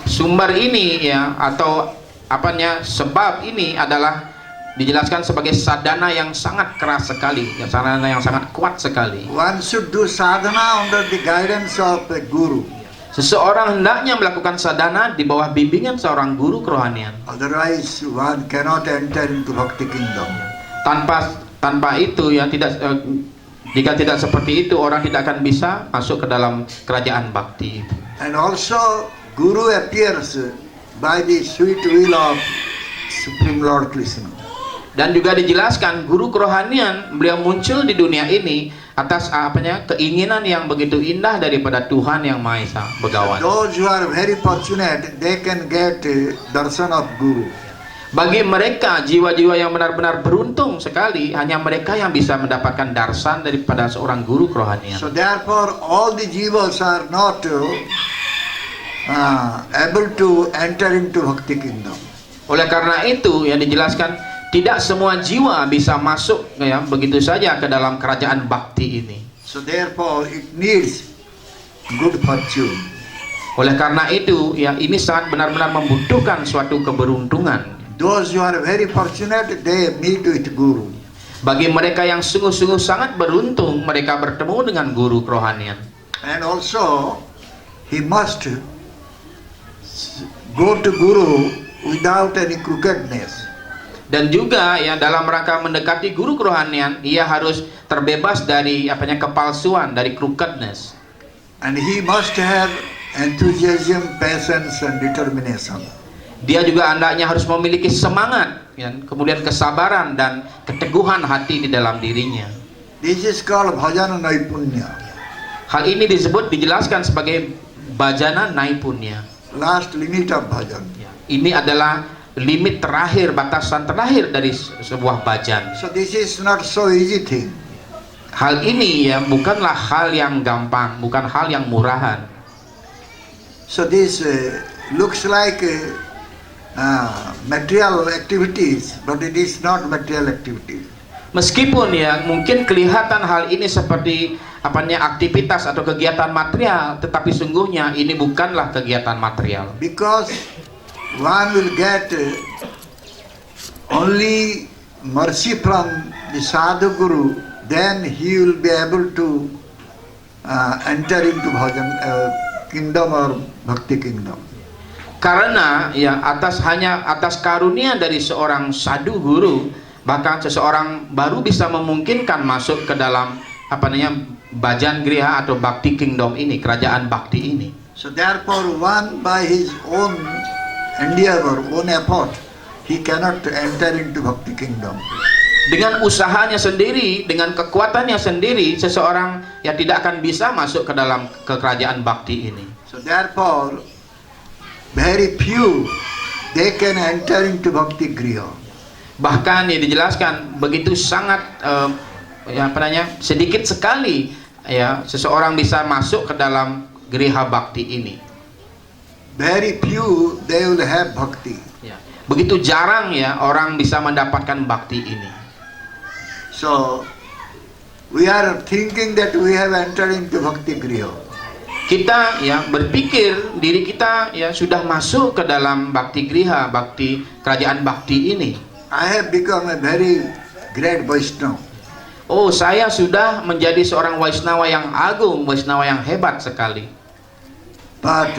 Sumber ini ya atau sebab ini adalah dijelaskan sebagai sadhana yang sangat keras sekali, ya, sadhana yang sangat kuat sekali. One should do sadhana under the guidance of a guru. Seseorang hendaknya melakukan sadhana di bawah bimbingan seorang guru kerohanian. Otherwise, one cannot enter into Bhakti Kingdom. Tanpa itu ya jika tidak seperti itu orang tidak akan bisa masuk ke dalam kerajaan bakti itu. And also, Guru appears by the sweet will of Supreme Lord Krishna. Dan juga dijelaskan guru kerohanian beliau muncul di dunia ini atas keinginan yang begitu indah daripada Tuhan yang Maha Esa Begawan. Those who are very fortunate, they can get darshan of Guru. Bagi mereka jiwa-jiwa yang benar-benar beruntung sekali, hanya mereka yang bisa mendapatkan darsan daripada seorang guru kerohanian. So therefore, all the jivas are not able to enter into Bhakti Kingdom. Oleh karena itu yang dijelaskan tidak semua jiwa bisa masuk ya begitu saja ke dalam kerajaan bakti ini. So therefore, it needs good fortune. Oleh karena itu ya ini sangat benar-benar membutuhkan suatu keberuntungan. Those who are very fortunate, they meet with Guru. Bagi mereka yang sungguh-sungguh sangat beruntung, mereka bertemu dengan guru kerohanian. And also, he must go to Guru without any crookedness. Dan juga ya dalam rangka mendekati guru kerohanian, ia harus terbebas dari kepalsuan, dari crookedness. And he must have enthusiasm, patience and determination. Dia juga hendaknya harus memiliki semangat, ya, kemudian kesabaran dan keteguhan hati di dalam dirinya. This is called bhajana naipunya. Hal ini dijelaskan sebagai bhajana naipunya. Last limit of bhajan. Ini adalah limit terakhir, batasan terakhir dari sebuah bhajan. So this is not so easy thing. Hal ini ya bukanlah hal yang gampang, bukan hal yang murahan. So this looks like material activities, but it is not material activities. Meskipun ya mungkin kelihatan hal ini seperti aktivitas atau kegiatan material, tetapi sungguhnya ini bukanlah kegiatan material. Because one will get only mercy from the sadhu guru, then he will be able to enter into bhajan kingdom or bhakti kingdom. Karena ya hanya atas karunia dari seorang sadhu guru, bahkan seseorang baru bisa memungkinkan masuk ke dalam bhajan griha atau bhakti kingdom ini, kerajaan bhakti ini. So therefore one by his own endeavor, own effort, he cannot enter into bhakti kingdom. Dengan usahanya sendiri, dengan kekuatannya sendiri, seseorang yang tidak akan bisa masuk ke dalam kerajaan bhakti ini. So therefore very few they can enter into bhakti griha. Bahkan ya dijelaskan begitu sangat sedikit sekali ya seseorang bisa masuk ke dalam griha bhakti ini. Very few they will have bhakti. Ya. Begitu jarang ya orang bisa mendapatkan bhakti ini. So we are thinking that we have entered into bhakti griha. Kita ya berpikir diri kita ya sudah masuk ke dalam bhakti griha, bhakti kerajaan bhakti ini. I have become a very great Vaishnava. Oh, saya sudah menjadi seorang Vaishnava yang agung, Vaishnava yang hebat sekali. But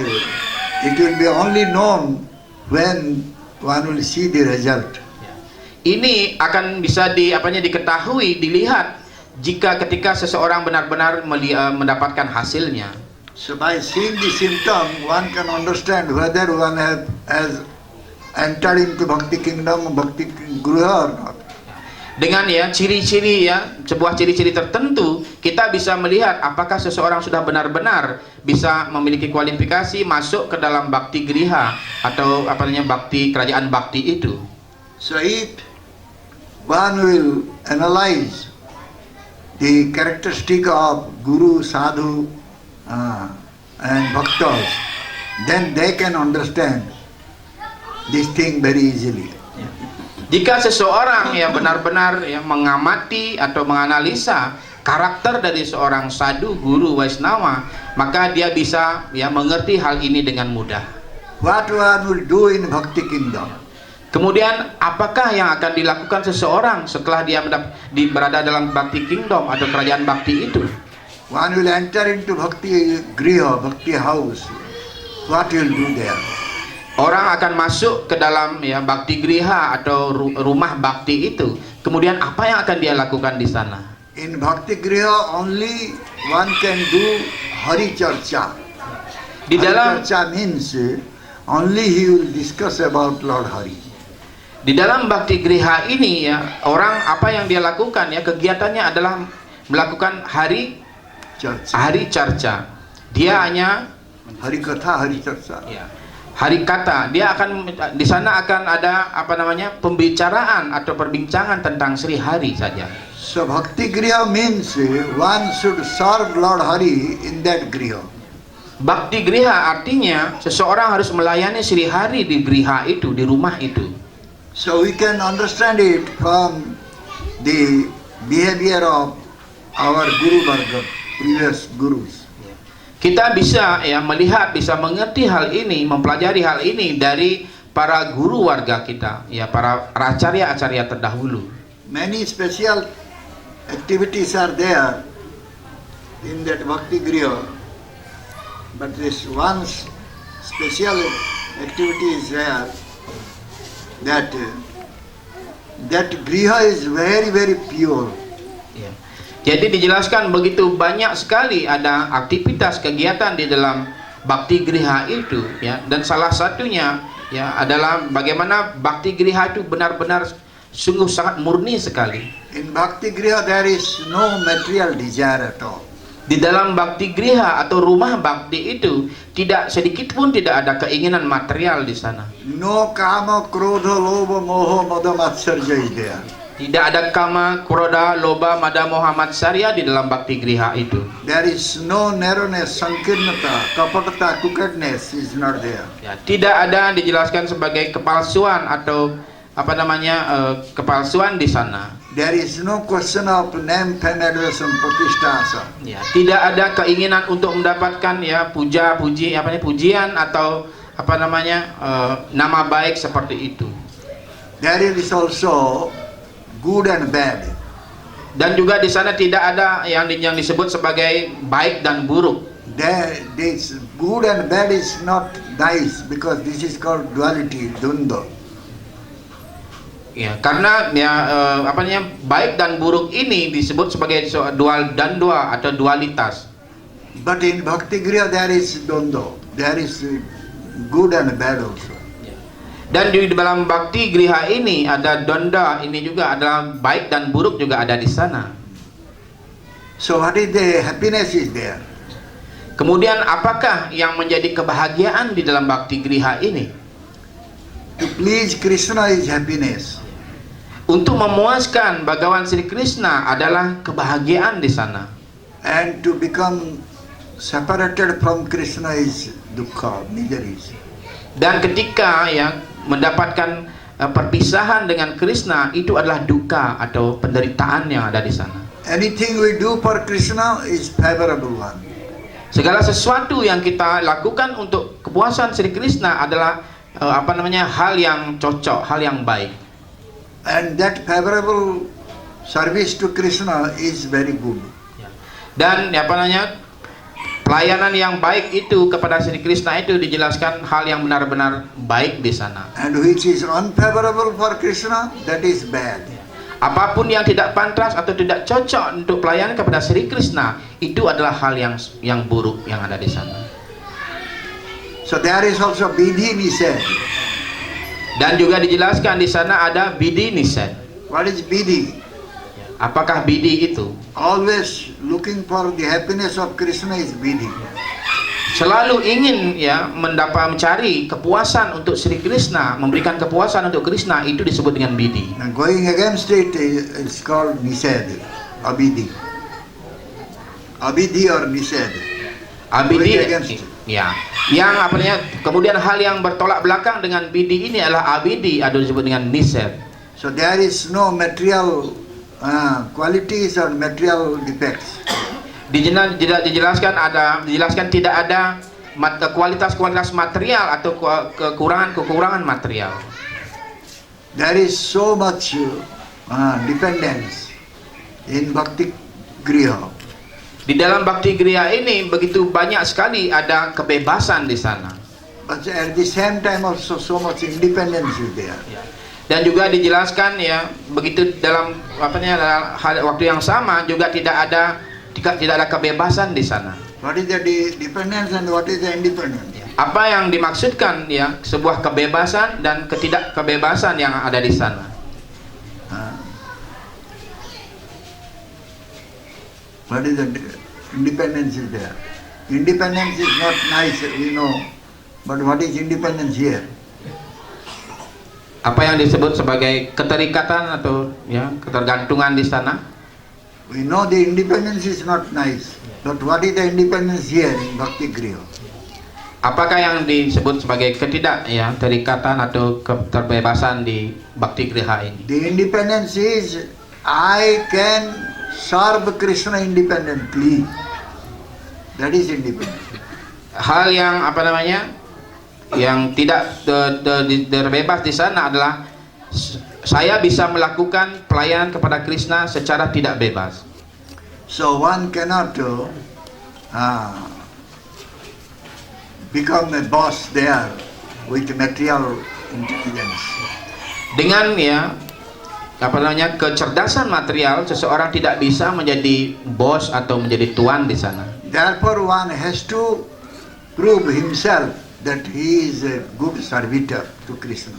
it will be only known when one will see the result. Ini akan bisa diketahui, dilihat jika ketika seseorang benar-benar mendapatkan hasilnya. So by seeing the symptom, one can understand whether one has entered into bhakti kingdom, bhakti griha or not. Dengan ya ciri-ciri ya sebuah ciri-ciri tertentu, kita bisa melihat apakah seseorang sudah benar-benar bisa memiliki kualifikasi masuk ke dalam bhakti griha atau bhakti kerajaan bhakti itu. So if one will analyze the characteristic of guru, sadhu and bhaktas, then they can understand this thing very easily. Jika seseorang yang benar-benar mengamati atau menganalisa karakter dari seorang sadhu, guru, Vaishnava, maka dia bisa mengerti hal ini dengan mudah. What one will do in bhakti kingdom? Kemudian apakah yang akan dilakukan seseorang setelah dia berada dalam bhakti kingdom atau kerajaan bhakti itu? One will enter into bhakti griha, bhakti house. What will do there? Orang akan masuk ke dalam bhakti griha atau rumah bhakti itu. Kemudian apa yang akan dia lakukan di sana? In bhakti griha only one can do hari charcha. Di dalam Hari charcha means only he will discuss about Lord Hari. Di dalam bhakti griha ini orang apa yang dia lakukan kegiatannya adalah melakukan hari charcha. Dia hanya Hari katha, hari charcha. hari kata. Dia akan di sana akan ada pembicaraan atau perbincangan tentang Sri Hari saja. So bhakti griha means one should serve Lord Hari in that griha. Bhakti griha artinya seseorang harus melayani Sri Hari di griha itu, di rumah itu. So we can understand it from the behavior of our Guru Varga, previous gurus. Kita bisa melihat, bisa mengerti hal ini, mempelajari hal ini dari para guru warga kita, para acarya-acarya terdahulu. Many special activities are there in that bhakti griha, but this one special activity is there, that griha is very very pure. Jadi dijelaskan begitu banyak sekali ada aktivitas kegiatan di dalam bhakti griha itu dan salah satunya ya adalah bagaimana bakti griha itu benar-benar sungguh sangat murni sekali. In Bhakti Griha there is no material desire at all. Di dalam bakti griha atau rumah bakti itu tidak sedikit pun tidak ada keinginan material di sana. No kama, krodha, lobha, moha, mada, matsarya is there. Tidak ada kama, kroda, loba, mada, moha, matsarya di dalam bakti griha itu. There is no narrowness, sankirnata, kapatata, crookedness is not there. Ya, tidak ada dijelaskan sebagai kepalsuan atau apa namanya kepalsuan di sana. There is no question of name, fame, address, and pratishtha. Ya, tidak ada keinginan untuk mendapatkan ya pujian atau apa namanya nama baik seperti itu. There is also good and bad. Dan juga di sana tidak ada yang disebut sebagai baik dan buruk. This good and bad is not nice because this is called duality, dundva. Ya, karena ya apa namanya baik dan buruk ini disebut sebagai dual dan dua atau dualitas. But in Bhakti Griha there is dundva. There is good and bad also. Dan di dalam bakti griha ini ada donda, ini juga adalah baik dan buruk juga ada di sana. So what is the happiness is there? Kemudian apakah yang menjadi kebahagiaan di dalam bakti griha ini? To please Krishna is happiness. Untuk memuaskan Bhagawan Sri Krishna adalah kebahagiaan di sana. And to become separated from Krishna is dukkha, miseries. Dan ketika ya mendapatkan perpisahan dengan Krishna itu adalah duka atau penderitaan yang ada di sana. Anything we do for Krishna is favorable one. Segala sesuatu yang kita lakukan untuk kepuasan Sri Krishna adalah apa namanya hal yang cocok, hal yang baik. And that favorable service to Krishna is very good. Dan apa namanya pelayanan yang baik itu kepada Sri Krishna itu dijelaskan hal yang benar-benar baik di sana. And which is unfavorable for Krishna, that is bad. Apapun yang tidak pantas atau tidak cocok untuk pelayanan kepada Sri Krishna itu adalah hal yang buruk yang ada di sana. So there is also Vidhi Nised. Dan juga dijelaskan di sana ada bidi nised. What is Vidhi? Apakah bidi itu? Always looking for the happiness of Krishna is Vidhi. Selalu ingin ya mencari kepuasan untuk Sri Krishna, memberikan kepuasan untuk Krishna itu disebut dengan bidi. And going against it is called Nised, Abidhi. Abidhi or Nised. Abidi Going against it. ya. Yang apa namanya? Kemudian hal yang bertolak belakang dengan bidi ini adalah abidi atau disebut dengan nised. So there is no material qualities or material defects. Dijelaskan tidak ada kualitas-kualitas material atau kekurangan material. There is so much dependence in Bhakti Griha. Di dalam bakti griha ini begitu banyak sekali ada kebebasan di sana. But at the same time also so much independence is there. Dan juga dijelaskan ya begitu dalam waktu yang sama juga tidak ada kebebasan di sana. What is the dependence and what is the independence? Apa yang dimaksudkan ya sebuah kebebasan dan ketidakkebebasan yang ada di sana. What is the independence is there? Independence is not nice, we know. But what is independence here? Apa yang disebut sebagai keterikatan atau ya ketergantungan di sana? We know the independence is not nice. But what is the independence here in Bhakti Griha? Apakah yang disebut sebagai terikatan atau keterbebasan di bakti griha ini? The independence is I can serve Krishna independently. That is independence. Hal yang yang tidak terbebas di sana adalah saya bisa melakukan pelayanan kepada Krishna secara tidak bebas. So one cannot become a boss there with material intelligence. Dengan kecerdasan material, seseorang tidak bisa menjadi bos atau menjadi tuan di sana. Therefore one has to prove himself that he is a good servitor to Krishna.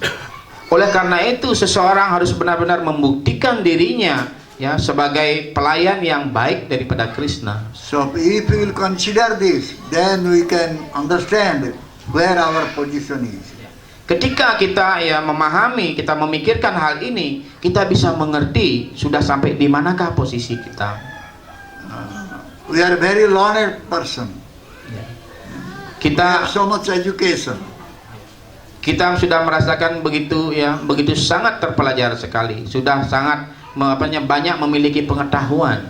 Oleh karena itu seseorang harus benar-benar membuktikan dirinya ya sebagai pelayan yang baik daripada Krishna. So if we will consider this, then we can understand where our position is. Ketika kita ya memahami, kita memikirkan hal ini, kita bisa mengerti sudah sampai di manakah posisi kita. We are a very learned person. We Kita have so much education. kita sudah merasakan begitu ya, begitu sangat terpelajar sekali, sudah sangat banyak memiliki pengetahuan.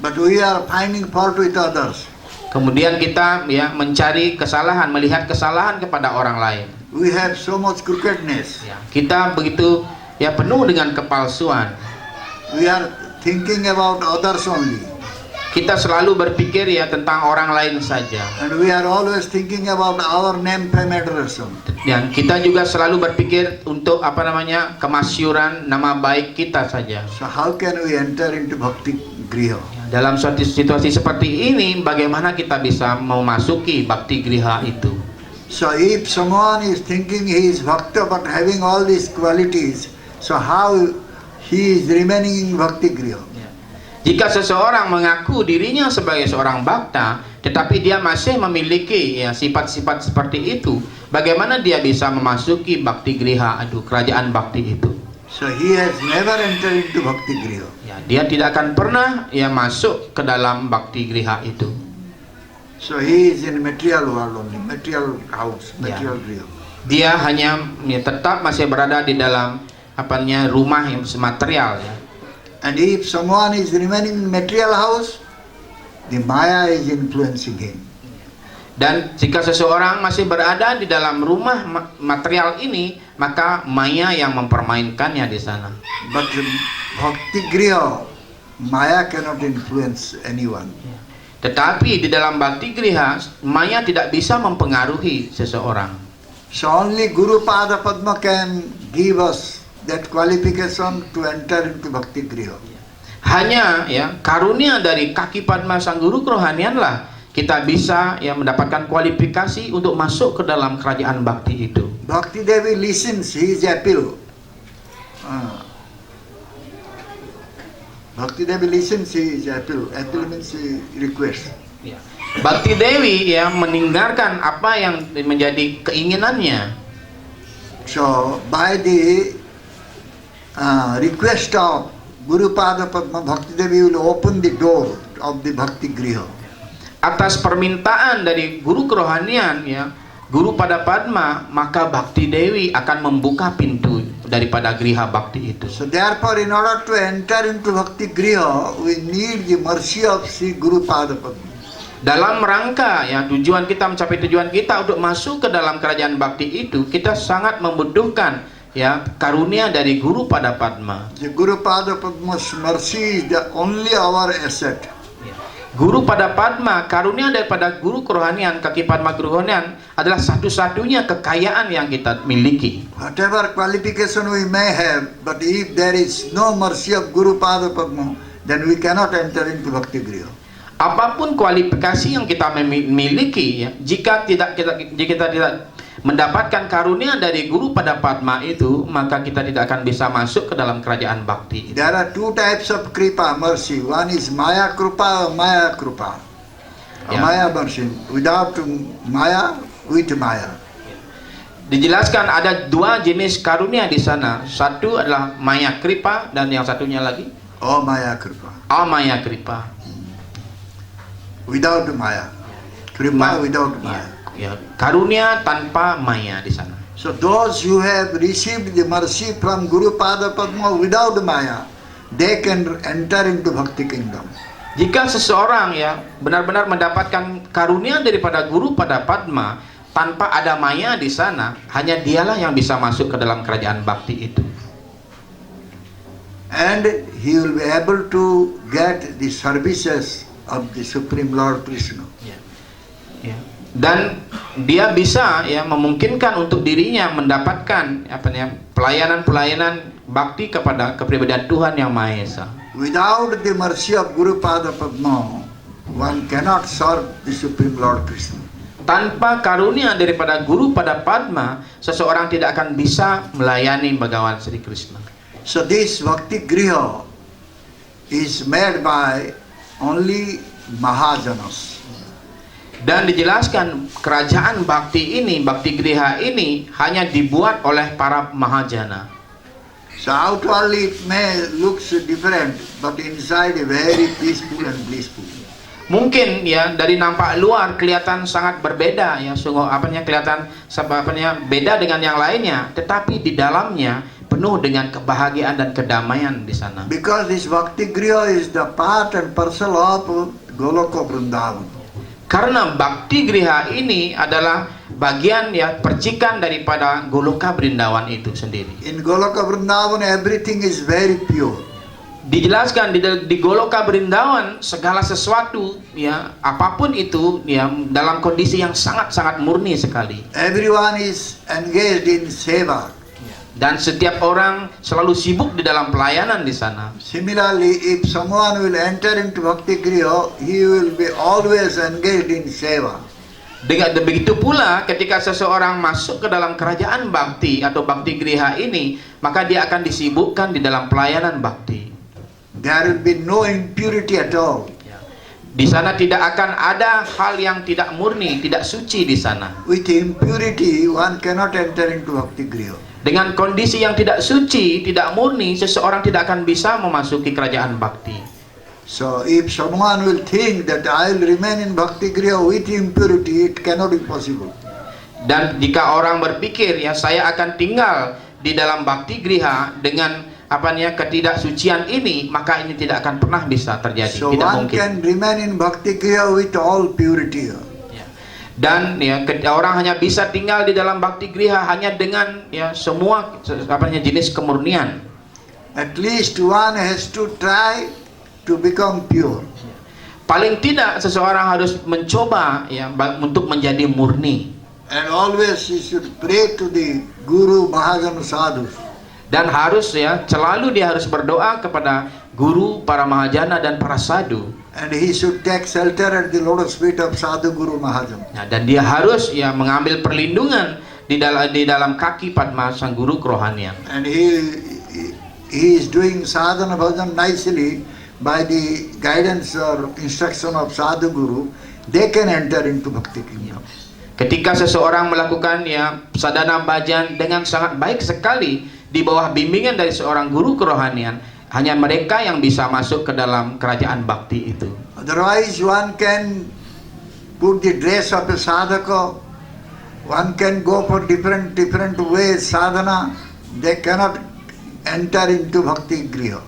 But we are finding fault with others. Kemudian kita ya mencari kesalahan, melihat kesalahan kepada orang lain. We have so much crookedness. Ya, kita begitu ya penuh dengan kepalsuan. We are thinking about others only. Kita selalu berpikir ya tentang orang lain saja. And we are always thinking about our name, fame, adoration. Dan kita juga selalu berpikir untuk kemasyuran nama baik kita saja. So how can we enter into Bhakti Griha? Dalam suatu situasi seperti ini, bagaimana kita bisa memasuki Bhakti Griha itu? So if someone is thinking he is Bhakta but having all these qualities, so how he is remaining in Bhakti Griha? Jika seseorang mengaku dirinya sebagai seorang bhakta, tetapi dia masih memiliki ya sifat-sifat seperti itu, bagaimana dia bisa memasuki Bhakti Griha, kerajaan Bhakti itu? So he has never entered into Bhakti Griha. Ya, dia tidak akan pernah ya masuk ke dalam Bhakti Griha itu. So he is in material world only, material house, material griha. Dia hanya ya, tetap masih berada di dalam rumah yang material ya. And if someone is remaining in material house, the Maya is influencing him. Dan jika seseorang masih berada di dalam rumah material ini, maka Maya yang mempermainkannya di sana. But in Bhakti Griha, Maya cannot influence anyone. Tetapi di dalam Bhakti Griha, Maya tidak bisa mempengaruhi seseorang. So only Guru Pada Padma can give us that qualification to enter into Bhakti Griha. Hanya ya karunia dari kaki Padma Sang Guru kerohanianlah kita bisa ya mendapatkan kualifikasi untuk masuk ke dalam kerajaan Bhakti itu. Bhakti Devi listens his appeal. Bhakti Devi listens his appeal. Appeal means request. Bhakti Dewi ya meninggalkan apa yang menjadi keinginannya. So by the request of Guru Pada Padma, Bhakti Devi will open the door of the Bhakti Griha. Atas permintaan dari guru kerohanian ya, Guru Pada Padma, maka Bhakti Dewi akan membuka pintu daripada Griha Bhakti itu. So therefore, in order to enter into Bhakti Griha, we need the mercy of Sri Guru Pada Padma. Dalam rangka ya tujuan kita mencapai tujuan kita untuk masuk ke dalam kerajaan Bhakti itu, kita sangat membutuhkan ya karunia dari Guru Pada Padma. The Guru Pada Padma's mercy is the only our asset. Guru Pada Padma, karunia daripada guru kerohanian, kaki Padma kerohanian adalah satu-satunya kekayaan yang kita miliki. Whatever qualification we may have, but if there is no mercy of Guru Pada Padma, then we cannot enter into Bhakti Griha. Apapun kualifikasi yang kita miliki ya, jika kita tidak mendapatkan karunia dari Guru Pada Padma itu, maka kita tidak akan bisa masuk ke dalam kerajaan Bhakti itu. There are two types of kripa, mercy. One is Maya Krupa or Maya Krupa. Yeah. Maya mercy. Without Maya, with Maya. Dijelaskan ada dua jenis karunia di sana. Satu adalah Maya Kripa dan yang satunya lagi Oh Maya Krupa. Amaya Kripa. Without Maya. Kripa without Maya. Ya, karunia tanpa maya di sana. So those who have received the mercy from Guru Pada Padma without Maya, they can enter into Bhakti Kingdom. Jika seseorang ya benar-benar mendapatkan karunia daripada Guru Pada Padma tanpa ada maya di sana, hanya dialah yang bisa masuk ke dalam kerajaan Bhakti itu. And he will be able to get the services of the Supreme Lord Krishna. Ya. Dan dia bisa ya memungkinkan untuk dirinya mendapatkan pelayanan-pelayanan bakti kepada kepribadian Tuhan yang Maha Esa. Without the mercy of Guru Pada Padma, one cannot serve the Supreme Lord Krishna. tanpa karunia daripada guru pada Padma, seseorang tidak akan bisa melayani Bhagawan Sri Krishna. So this Bhakti Griha is made by only Mahajanas. Dan dijelaskan kerajaan bakti ini, Bhakti Griha ini hanya dibuat oleh para Mahajana. So outwardly it may looks different, but inside very peaceful and blissful. Mungkin ya dari nampak luar kelihatan sangat berbeda ya, sungguh kelihatan beda dengan yang lainnya, tetapi di dalamnya penuh dengan kebahagiaan dan kedamaian di sana. Because this Bhakti Griha is the part and parcel of Goloka Vrindavan. Karena Bhakti Griha ini adalah bagian ya percikan daripada Goloka Brindawan itu sendiri. In Goloka Vrindavan everything is very pure. Dijelaskan di Goloka Brindawan segala sesuatu ya apapun itu ya dalam kondisi yang sangat-sangat murni sekali. Everyone is engaged in seva. Dan setiap orang selalu sibuk di dalam pelayanan di sana. Similarly, if someone will enter into Bhakti Griha, he will be always engaged in seva. Dengan begitu pula ketika seseorang masuk ke dalam kerajaan bakti atau Bhakti Griha ini, maka dia akan disibukkan di dalam pelayanan bakti. There will be no impurity at all. Di sana tidak akan ada hal yang tidak murni, tidak suci di sana. With impurity, one cannot enter into Bhakti Griha. Dengan kondisi yang tidak suci, tidak murni, seseorang tidak akan bisa memasuki kerajaan bakti. So, if someone will think that I will remain in Bhakti Griha with impurity, it cannot be possible. Dan jika orang berpikir ya saya akan tinggal di dalam Bhakti Griha dengan ketidaksucian ini, maka ini tidak akan pernah bisa terjadi. So, Tidak one mungkin. can remain in Bhakti Griha with all purity. Dan ya orang hanya bisa tinggal di dalam Bhakti Griha hanya dengan ya semua jenis kemurnian. At least one has to try to become pure. Paling tidak seseorang harus mencoba ya untuk menjadi murni. And always he should pray to the Guru Mahajana Sadhu. Dan harus ya selalu dia harus berdoa kepada guru, para mahajana dan para sadhu. And he should take shelter at the lotus feet of Sadhu Guru Mahajana. Nah, dan dia harus ya mengambil perlindungan di dalam kaki Padma sang guru kerohanian. And he is doing sadhana bhajan nicely by the guidance or instruction of Sadhu Guru. They can enter into Bhakti Kingdom. Ketika seseorang melakukan ya sadhana bhajan dengan sangat baik sekali di bawah bimbingan dari seorang guru kerohanian, hanya mereka yang bisa masuk ke dalam kerajaan bakti itu. Otherwise one can put the dress of a sadhaka, one can go for different ways sadhana, they cannot enter into Bhakti Griha.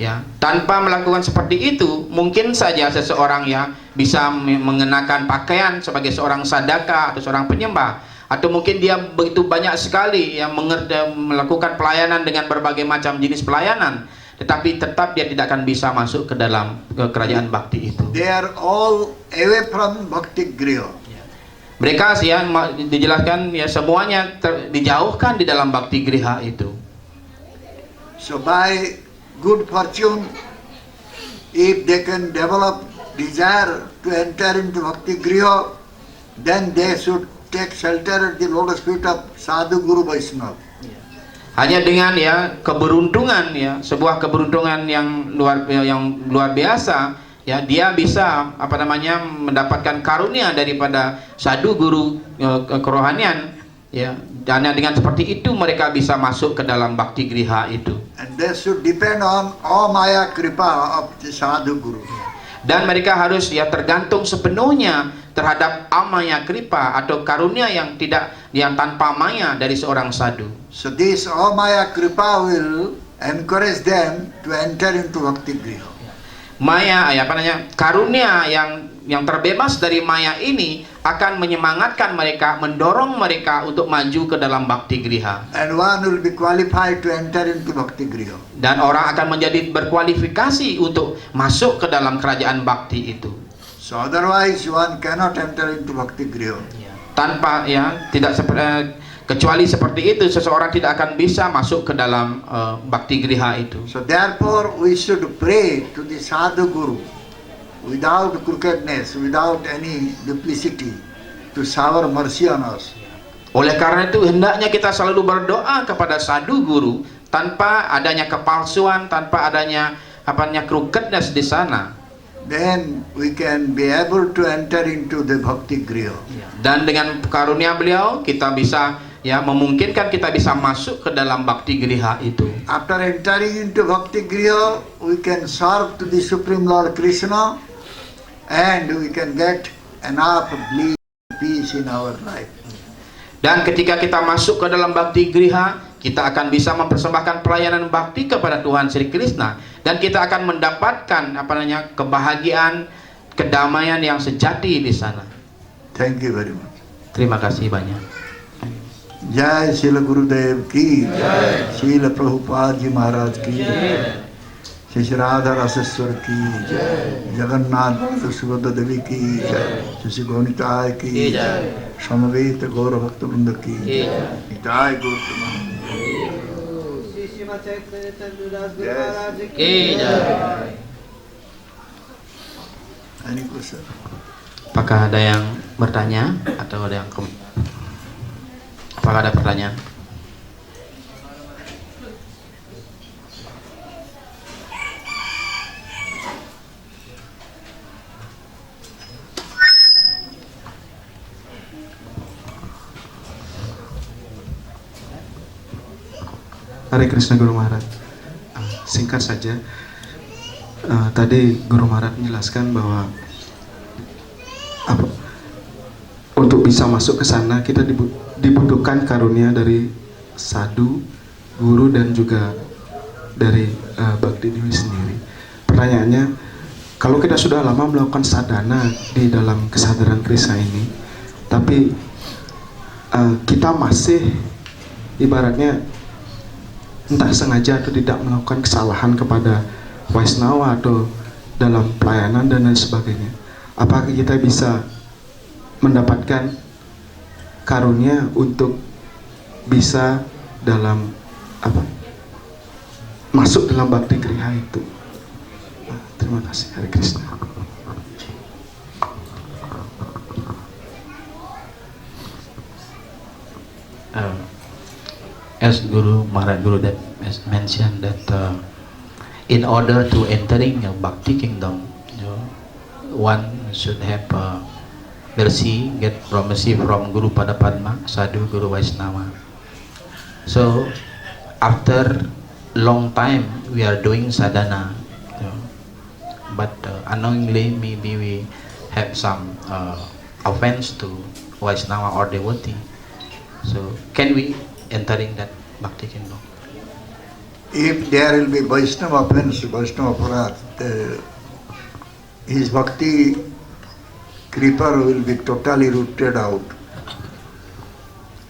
Ya, tanpa melakukan seperti itu, mungkin saja seseorang ya bisa mengenakan pakaian sebagai seorang sadaka atau seorang penyembah, atau mungkin dia begitu banyak sekali yang melakukan pelayanan dengan berbagai macam jenis pelayanan, tetapi tetap dia tidak akan bisa masuk ke dalam kerajaan bakti itu. They are all away from Bhakti Griha. Mereka ya dijelaskan ya semuanya dijauhkan di dalam Bhakti Griha itu. So by good fortune, if they can develop desire to enter into Bhakti Griha, then they should take shelter at the lotus feet of Sadhu Guru Vaishnava. Hanya dengan ya keberuntungan ya, sebuah keberuntungan yang luar biasa ya, dia bisa mendapatkan karunia daripada sadhu guru kerohanian ya, dan dengan seperti itu mereka bisa masuk ke dalam Bhakti Griha itu. And they should depend on Amaya Kripa of the Sadhu Guru. Dan mereka harus ya tergantung sepenuhnya terhadap amaya kripa atau karunia yang tanpa maya dari seorang sadhu. So this Amaya Kripa will encourage them to enter into Bhakti Griha. Maya karunia yang terbebas dari maya ini akan menyemangatkan mereka, mendorong mereka untuk maju ke dalam Bhakti Griha. And one will be qualified to enter into Bhakti Griha. Dan orang akan menjadi berkualifikasi untuk masuk ke dalam kerajaan bakti itu. So otherwise one cannot enter into Bhakti Griha. Tanpa ya tidak kecuali seperti itu seseorang tidak akan bisa masuk ke dalam Bhakti Griha itu. So therefore we should pray to the Sadhu Guru without crookedness, without any duplicity. to shower mercy on us. Oleh karena itu hendaknya kita selalu berdoa kepada sadhu guru tanpa adanya kepalsuan, tanpa adanya crookedness di sana. Then we can be able to enter into the bhakti griha. Dan dengan karunia beliau kita bisa memungkinkan kita bisa masuk ke dalam bhakti griha itu. After entering into bhakti griha, we can serve to the Supreme Lord Krishna and we can get enough bliss, peace in our life. Dan ketika kita masuk ke dalam bhakti griha, kita akan bisa mempersembahkan pelayanan bakti kepada Tuhan Sri Krishna dan kita akan mendapatkan kebahagiaan, kedamaian yang sejati di sana. Thank you very much. Terima kasih banyak. Jai Srila Gurudev ki, Srila Prabhupada Ji Maharaj ki, Shri Radha Raseswar ki, Jagannath Subhadra Devi ki, Shri Gaunitai ki, Samaveta Gaura Bhakta Vrinda ki, Nitai Gautama. Any question? Apakah ada yang bertanya atau ada yang apakah ada pertanyaan? Hare Krishna Guru Maharaj. Singkat saja, tadi Guru Maharaj menjelaskan bahwa untuk bisa masuk ke sana kita dibutuhkan karunia dari sadhu, guru dan juga dari Bhakti Dewi sendiri. Pertanyaannya, kalau kita sudah lama melakukan sadhana di dalam kesadaran Krishna ini, tapi kita masih ibaratnya entah sengaja atau tidak melakukan kesalahan kepada Waisnawa atau dalam pelayanan dan lain sebagainya, apakah kita bisa mendapatkan karunia untuk bisa dalam masuk dalam bhakti griha itu? Terima kasih. Hare Krishna. As Guru Maharaj Gurudev has mentioned that in order to entering a bhakti kingdom, one should have mercy, get mercy from Guru Pada Padma, Sadhu, Guru Vaisnava. So after long time we are doing sadhana, but unknowingly maybe we have some offense to Vaisnava or devotee. So can we entering that bhakti kingdom? If there will be Vaishnava offense, Vaishnava aparat, his bhakti creeper will be totally rooted out.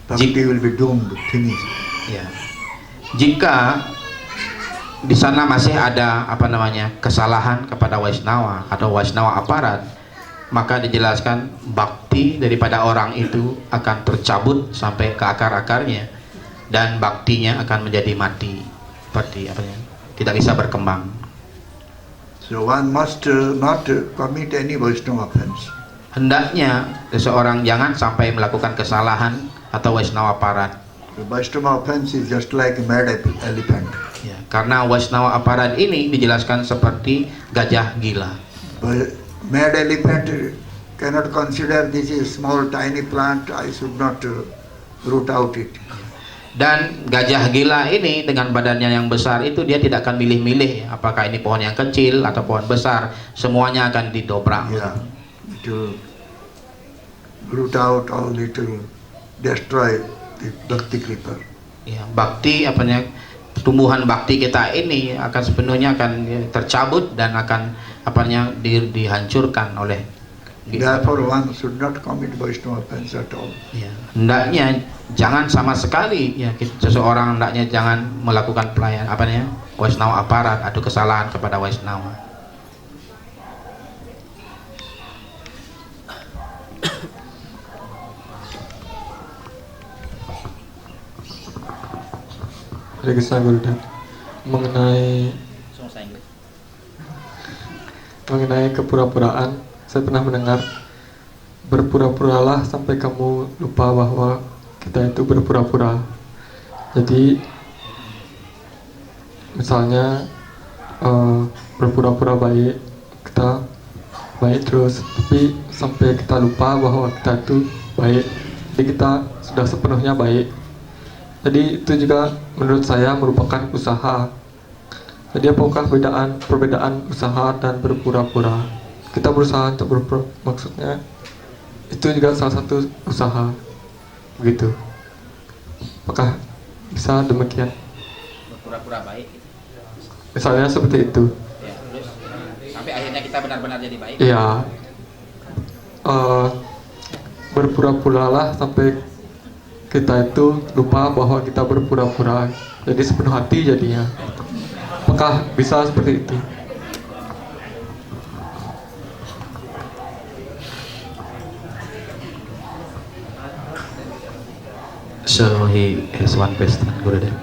Bhakti will be doomed, finished. Ya. Jika di sana masih ada kesalahan kepada Vaisnava atau Vaisnava aparat, maka dijelaskan bakti daripada orang itu akan tercabut sampai ke akar-akarnya dan baktinya akan menjadi mati, seperti tidak bisa berkembang. So one must not commit any Vaishnava offense. Hendaknya seseorang jangan sampai melakukan kesalahan atau Vaisnava aparat. The Vaishnava offense is just like a mad elephant. Ya, karena Vaisnava aparat ini dijelaskan seperti gajah gila. But mad elephant cannot consider this is small tiny plant, I should not root out it. Dan gajah gila ini dengan badannya yang besar itu dia tidak akan milih-milih apakah ini pohon yang kecil atau pohon besar, semuanya akan didobrak. Yeah, it will root out all, it will destroy the bhakti creeper. Ya, bakti tumbuhan bakti kita ini akan sepenuhnya akan tercabut dan akan dihancurkan oleh. Therefore one should not commit Vaishnava offense at all. Ya, hendaknya jangan sama sekali seseorang hendaknya jangan melakukan Vaisnava aparat atau kesalahan kepada Vaisnava. Hare Krishna Gurudev. Mengenai kepura-puraan, saya pernah mendengar berpura-puralah sampai kamu lupa bahwa kita itu berpura-pura. Jadi misalnya berpura-pura baik, kita baik terus, tapi sampai kita lupa bahwa kita itu baik, jadi kita sudah sepenuhnya baik. Jadi itu juga menurut saya merupakan usaha. Jadi apakah perbedaan usaha dan berpura-pura? Kita berusaha untuk berpura, maksudnya itu juga salah satu usaha, begitu. Apakah bisa demikian? Berpura-pura baik. Misalnya seperti itu. Ya, terus sampai akhirnya kita benar-benar jadi baik. Iya. Berpura-puralah sampai kita itu lupa bahwa kita berpura-pura. Jadi sepenuh hati jadinya. Apakah bisa seperti itu? So he has one question, Gurudev.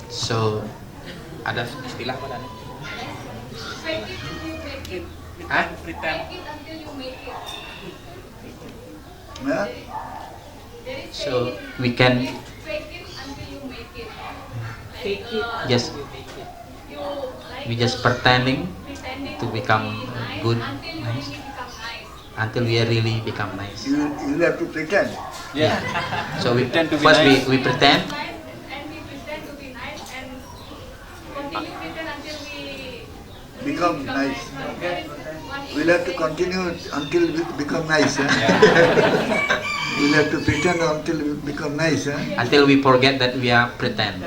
So ada istilah apa tadi? Hah? Yeah? So we can just we just pretending to become good, nice, until we really become nice. You have to pretend. Yeah. So we Pretend to be first nice. we pretend. Become nice. We'll have to continue until we become nice. We'll have to pretend until we become nice. Until we forget that we are pretend.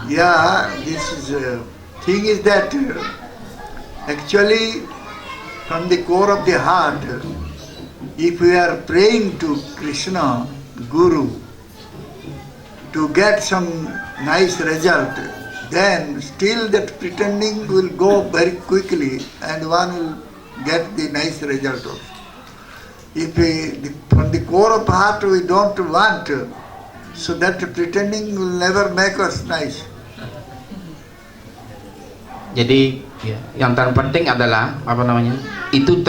Yeah, this is thing is that actually from the core of the heart, if we are praying to Krishna, Guru, to get some nice result, then still that pretending will go very quickly and one will get the nice result also. If from the core of heart we don't want, so that pretending will never make us nice. Jadi ya, yang terpenting adalah apa namanya? Itu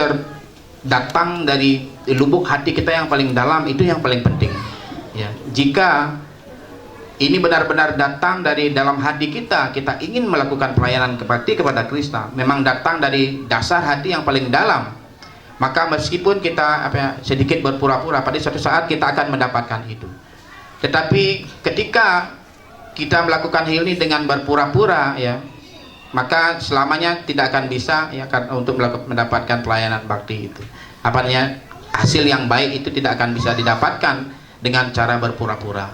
datang dari lubuk hati kita yang paling dalam, itu yang paling penting. Ya, jika ini benar-benar datang dari dalam hati kita, kita ingin melakukan pelayanan bakti kepada Krishna, memang datang dari dasar hati yang paling dalam, maka meskipun kita sedikit berpura-pura, pada suatu saat kita akan mendapatkan itu. Tetapi ketika kita melakukan hal ini dengan berpura-pura, ya, maka selamanya tidak akan bisa ya untuk mendapatkan pelayanan bakti itu. Apanya hasil yang baik itu tidak akan bisa didapatkan dengan cara berpura-pura.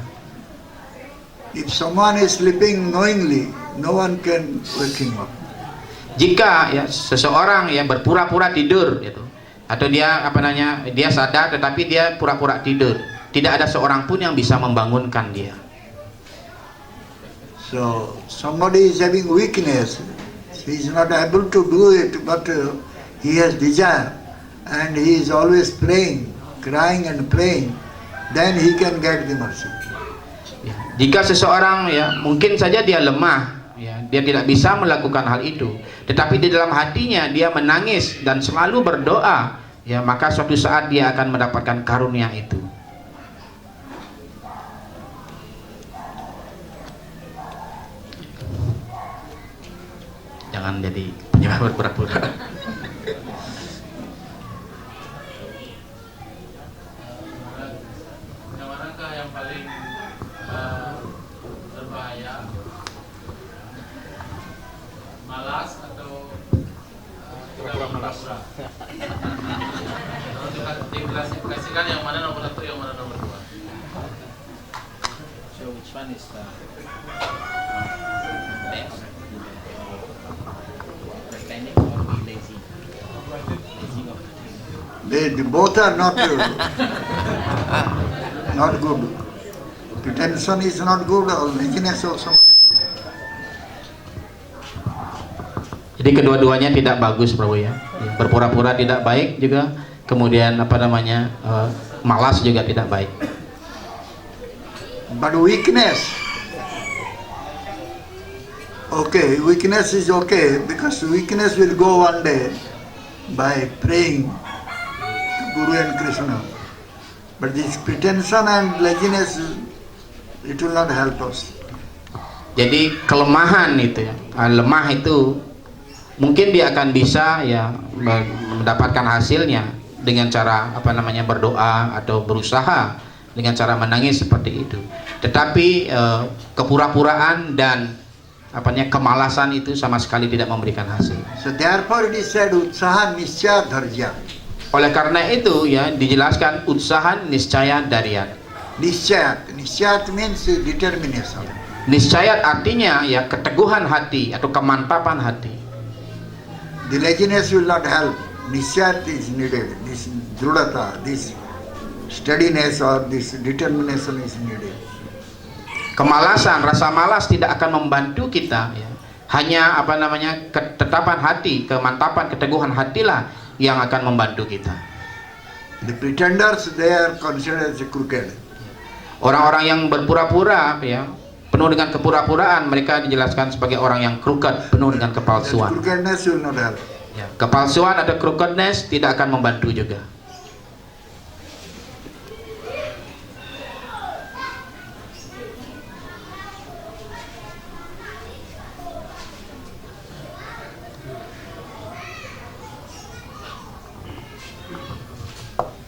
If someone is sleeping knowingly, no one can wake him up. Jika ya seseorang yang berpura-pura tidur gitu, atau dia dia sadar tetapi dia pura-pura tidur, tidak ada seorang pun yang bisa membangunkan dia. So somebody is having weakness, he is not able to do it, but he has desire and he is always praying, crying and praying, then he can get the mercy. Ya, jika seseorang ya mungkin saja dia lemah, ya, dia tidak bisa melakukan hal itu, tetapi di dalam hatinya dia menangis dan selalu berdoa, ya, maka suatu saat dia akan mendapatkan karunia itu. Jangan jadi penyebab berpura-pura. Yang manakah yang paling berbahaya? Malas atau tidak pura-pura? Untuk diklasifikasikan yang mana nomor 1, yang mana nomor 2? So which one is best? Pretending or be lazy? Lazy or They both are not not good. Pretension is not good, or laziness also. Jadi kedua-duanya tidak bagus, Prabu ya. Berpura-pura tidak baik juga, kemudian malas juga tidak baik. But weakness Okay, weakness is okay because weakness will go one day by praying to Guru and Krishna. But this pretension and laziness, it will not help us. Jadi kelemahan itu ya, lemah itu mungkin dia akan bisa ya mendapatkan hasilnya dengan cara berdoa atau berusaha dengan cara menangis seperti itu. Tetapi kepura-puraan dan kemalasan itu sama sekali tidak memberikan hasil. So therefore it is said utsaha nischaya dharya. Oleh karena itu ya dijelaskan utsaha niscaya dharya. Nischaya means determination. Niscaya artinya ya keteguhan hati atau kemantapan hati. The laziness will not help. Nischaya is needed. This drudata, this steadiness or this determination is needed. Kemalasan, rasa malas tidak akan membantu kita ya. Hanya ketetapan hati, kemantapan, keteguhan hatilah yang akan membantu kita. The pretenders, they are considered as crooked. Orang-orang yang berpura-pura ya, penuh dengan kepura-puraan, mereka dijelaskan sebagai orang yang crooked, penuh dengan kepalsuan. Crookedness will not help. Ya, kepalsuan atau crookedness tidak akan membantu juga.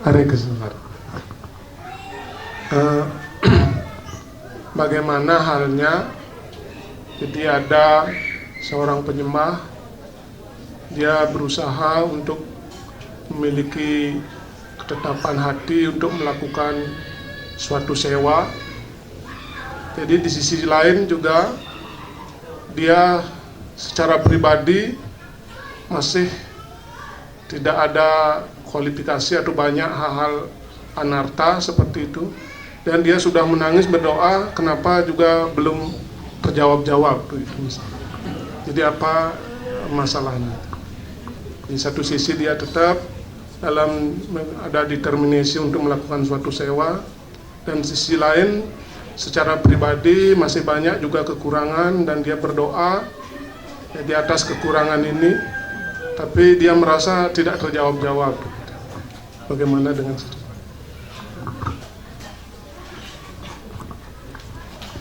Hare Krishna. Bagaimana halnya jadi ada seorang penyembah, dia berusaha untuk memiliki ketetapan hati untuk melakukan suatu sewa. Jadi di sisi lain juga dia secara pribadi masih tidak ada kualifikasi atau banyak hal-hal anarta seperti itu, dan dia sudah menangis berdoa kenapa juga belum terjawab-jawab itu. Jadi apa masalahnya? Di satu sisi dia tetap dalam ada determinasi untuk melakukan suatu sewa, dan di sisi lain secara pribadi masih banyak juga kekurangan dan dia berdoa ya, di atas kekurangan ini, tapi dia merasa tidak terjawab-jawab. Bagaimana dengan itu?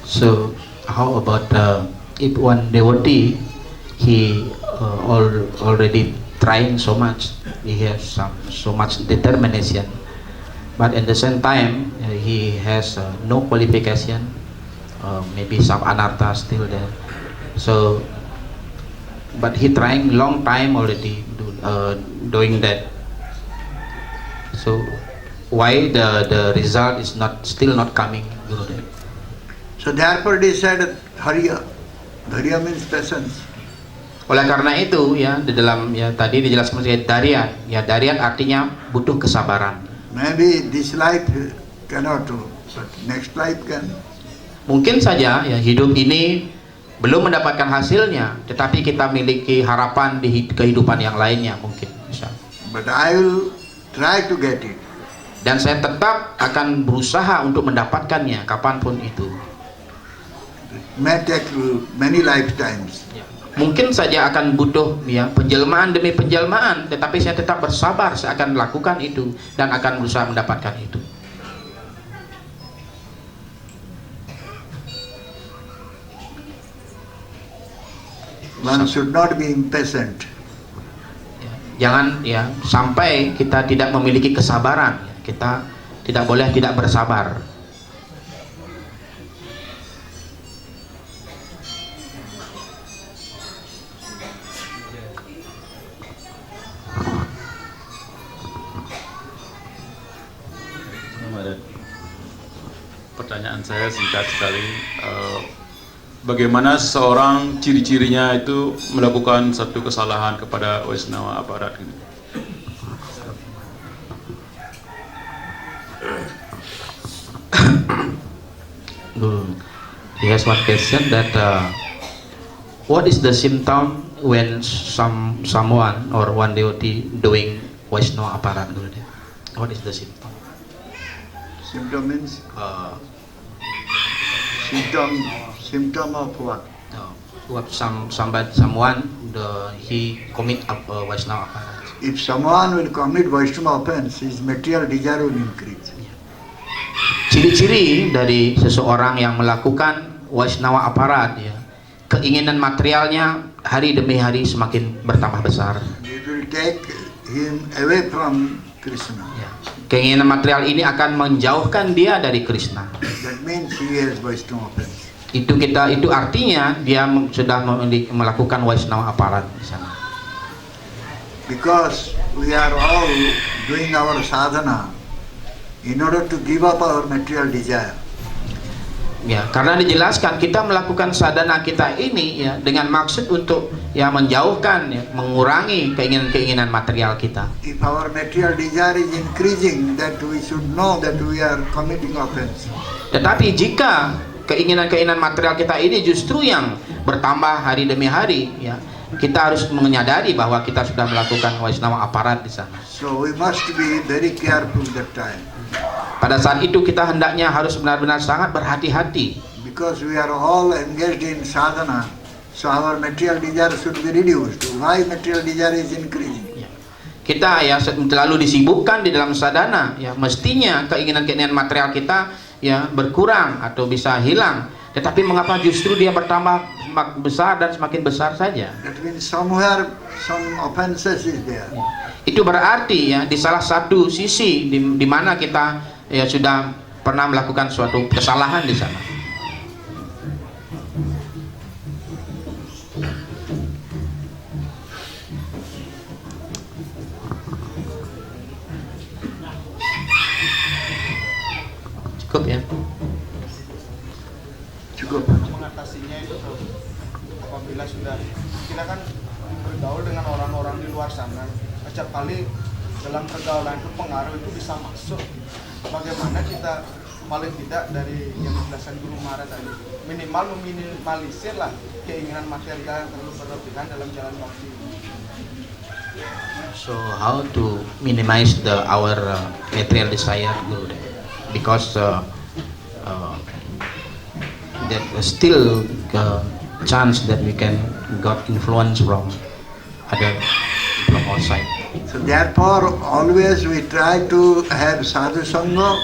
So how about if one devotee he already trying so much, he has so much determination, but at the same time he has no qualification, maybe some anartha still there. So but he trying long time already doing that. So why the result is still not coming, Gurudev? So therefore they said Dharya. Dharya means patience. Oleh karena itu ya di dalam ya tadi dijelaskan sebagai darian. Ya darian artinya butuh kesabaran. Maybe this life cannot do, but next life can. Mungkin saja ya hidup ini belum mendapatkan hasilnya, tetapi kita miliki harapan di kehidupan yang lainnya mungkin bisa. But I will try to get it. Dan saya tetap akan berusaha untuk mendapatkannya kapanpun itu. May take many lifetimes. Mungkin saja akan butuh ya penjelmaan demi penjelmaan, tetapi saya tetap bersabar, saya akan melakukan itu dan akan berusaha mendapatkan itu. One should not be impatient. Jangan ya sampai kita tidak memiliki kesabaran. Kita tidak boleh tidak bersabar. Pertanyaan saya singkat sekali, bagaimana seseorang ciri-cirinya itu melakukan satu kesalahan kepada Waisnawa aparat ini? He has one question that what is the symptom when someone or one devotee doing Vaishnava aparat, Gurudev? What is the symptom? Symptom means symptom of what? someone he commit Vaishnava aparat. If someone will commit Vaishnava offense, his material desire will increase. Ciri-ciri dari seseorang yang melakukan Vaishnava aparat, ya, keinginan materialnya hari demi hari semakin bertambah besar. It will take him away from Krishna. Ya. Keinginan material ini akan menjauhkan dia dari Krishna. That means he has Vaishnava offense. Itu artinya dia sudah melakukan Vaishnava aparat di sana. Because we are all doing our sadhana in order to give up our material desire. Ya, karena dijelaskan kita melakukan sadhana kita ini ya dengan maksud untuk ya menjauhkan, ya, mengurangi keinginan-keinginan material kita. If our material desire is increasing, that we should know that we are committing offense. Tetapi jika keinginan-keinginan material kita ini justru yang bertambah hari demi hari, ya, kita harus menyadari bahwa kita sudah melakukan Vaishnava aparat di sana. So we must be very careful that time. Pada saat itu kita hendaknya harus benar-benar sangat berhati-hati. Because we are all engaged in sadhana, so our material desire should be reduced. Why material desire is increasing? Kita ya terlalu disibukkan di dalam sadhana, ya mestinya keinginan-keinginan material kita ya berkurang atau bisa hilang. Tetapi mengapa justru dia bertambah semakin besar dan semakin besar saja? That means somewhere some offenses is there. Itu berarti ya di salah satu sisi di mana kita ya sudah pernah melakukan suatu kesalahan di sana. Cukup ya? Cukup. Mengatasinya itu apabila sudah kita kan bergaul dengan orang-orang di luar sana, setiap kali dalam pergaulan itu pengaruh itu bisa masuk. Bagaimana kita paling tidak dari yang dijelaskan Guru Maharaj tadi, minimal meminimalisir lah keinginan material yang terlalu berlebihan dalam jalan bakti. So how to minimize our material desire, Guru? Because there is still chance that we can got influence from outside. So therefore, always we try to have sadhu sangha,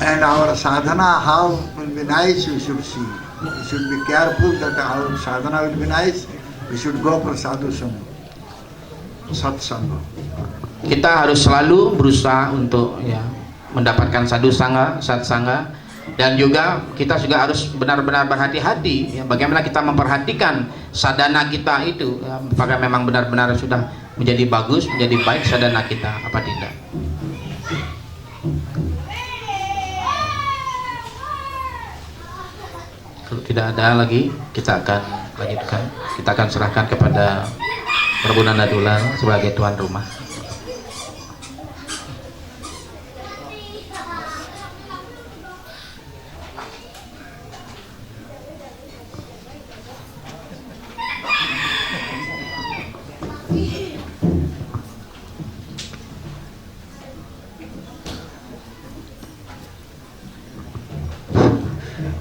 and our sadhana how will be nice we should see. We should be careful that our sadhana will be nice. We should go for sadhu sangha, sat sangha. Kita harus selalu berusaha untuk ya mendapatkan sadhu sangha, sat sangha, dan juga kita juga harus benar-benar berhati-hati ya, bagaimana kita memperhatikan sadhana kita itu ya, apakah memang benar-benar sudah menjadi bagus, menjadi baik sadhana kita apa tidak. Kalau tidak ada lagi, kita akan lanjutkan. Kita akan serahkan kepada Prabu Nandadula sebagai tuan rumah.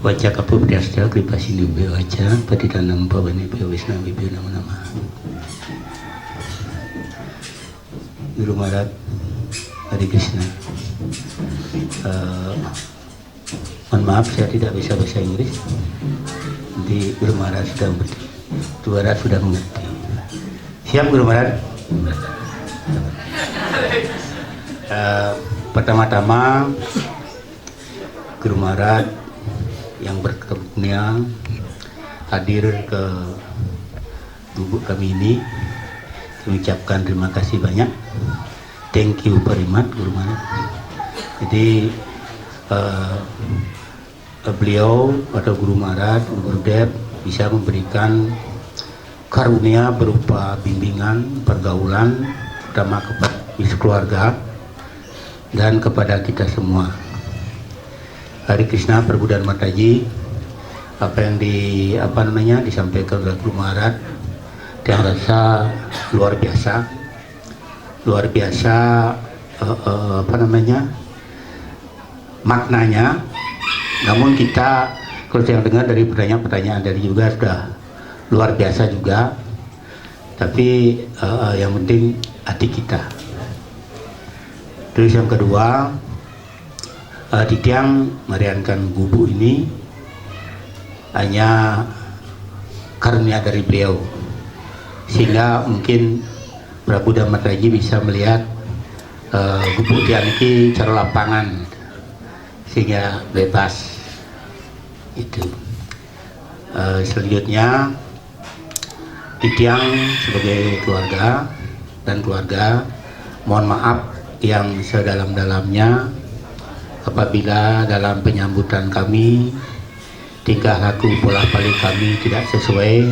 Waca kapu priasta kripa silumbe waca patitanam pavane pyavisna vibhyo namo namah. Guru Maharaj, Hari Krishna. Mohon maaf saya tidak bisa bahasa Inggris. Di Guru Maharaj sudah mengerti. Tuara sudah mengerti. Siap Guru Maharaj? Pertama-tama Guru Maharaj yang berkerunia hadir ke gubuk kami ini, mengucapkan terima kasih banyak. Thank you very much Guru Maharaj. Jadi beliau atau Guru Maharaj, Guru Dev bisa memberikan karunia berupa bimbingan, pergaulan, terutama kepada keluarga dan kepada kita semua. Hari Krishna Prabu dan Mataji, apa yang disampaikan oleh Guru Maharaj, yang rasa luar biasa maknanya. Namun kita Kalau saya dengar dari pertanyaan-pertanyaan dari juga sudah luar biasa juga. Tapi yang penting hati kita. Terus yang kedua, Titiang meriankan gubuk ini hanya karunia dari beliau, sehingga mungkin Prabu Damat Raji bisa melihat gubuk Tiang ini secara lapangan, sehingga bebas itu. Selanjutnya Titiang sebagai keluarga dan keluarga mohon maaf yang sedalam-dalamnya apabila dalam penyambutan kami tingkah laku pola balik kami tidak sesuai.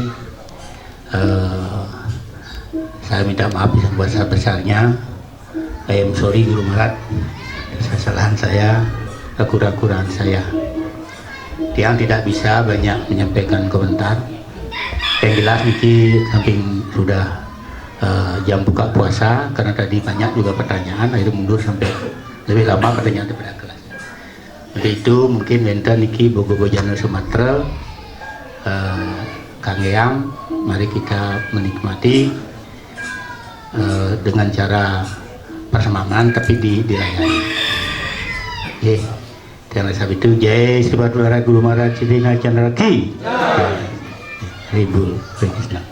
Saya minta maaf yang besar-besarnya. I am sorry Guru Maharaj, kesalahan saya, kekurang-kurangan saya. Tiang tidak bisa banyak menyampaikan komentar. Yang jelas Niki samping sudah jam buka puasa, karena tadi banyak juga pertanyaan, akhirnya mundur sampai lebih lama pertanyaan daripada kelas. Untuk itu mungkin minta Niki Bogo Jana Sumatera, Kang Eyang, mari kita menikmati dengan cara persamaan tapi dilayani. Oke, terima kasih itu. Jai Sri Batul Guru Maharaj Cendina Chandra Ki. Ribul Krishna.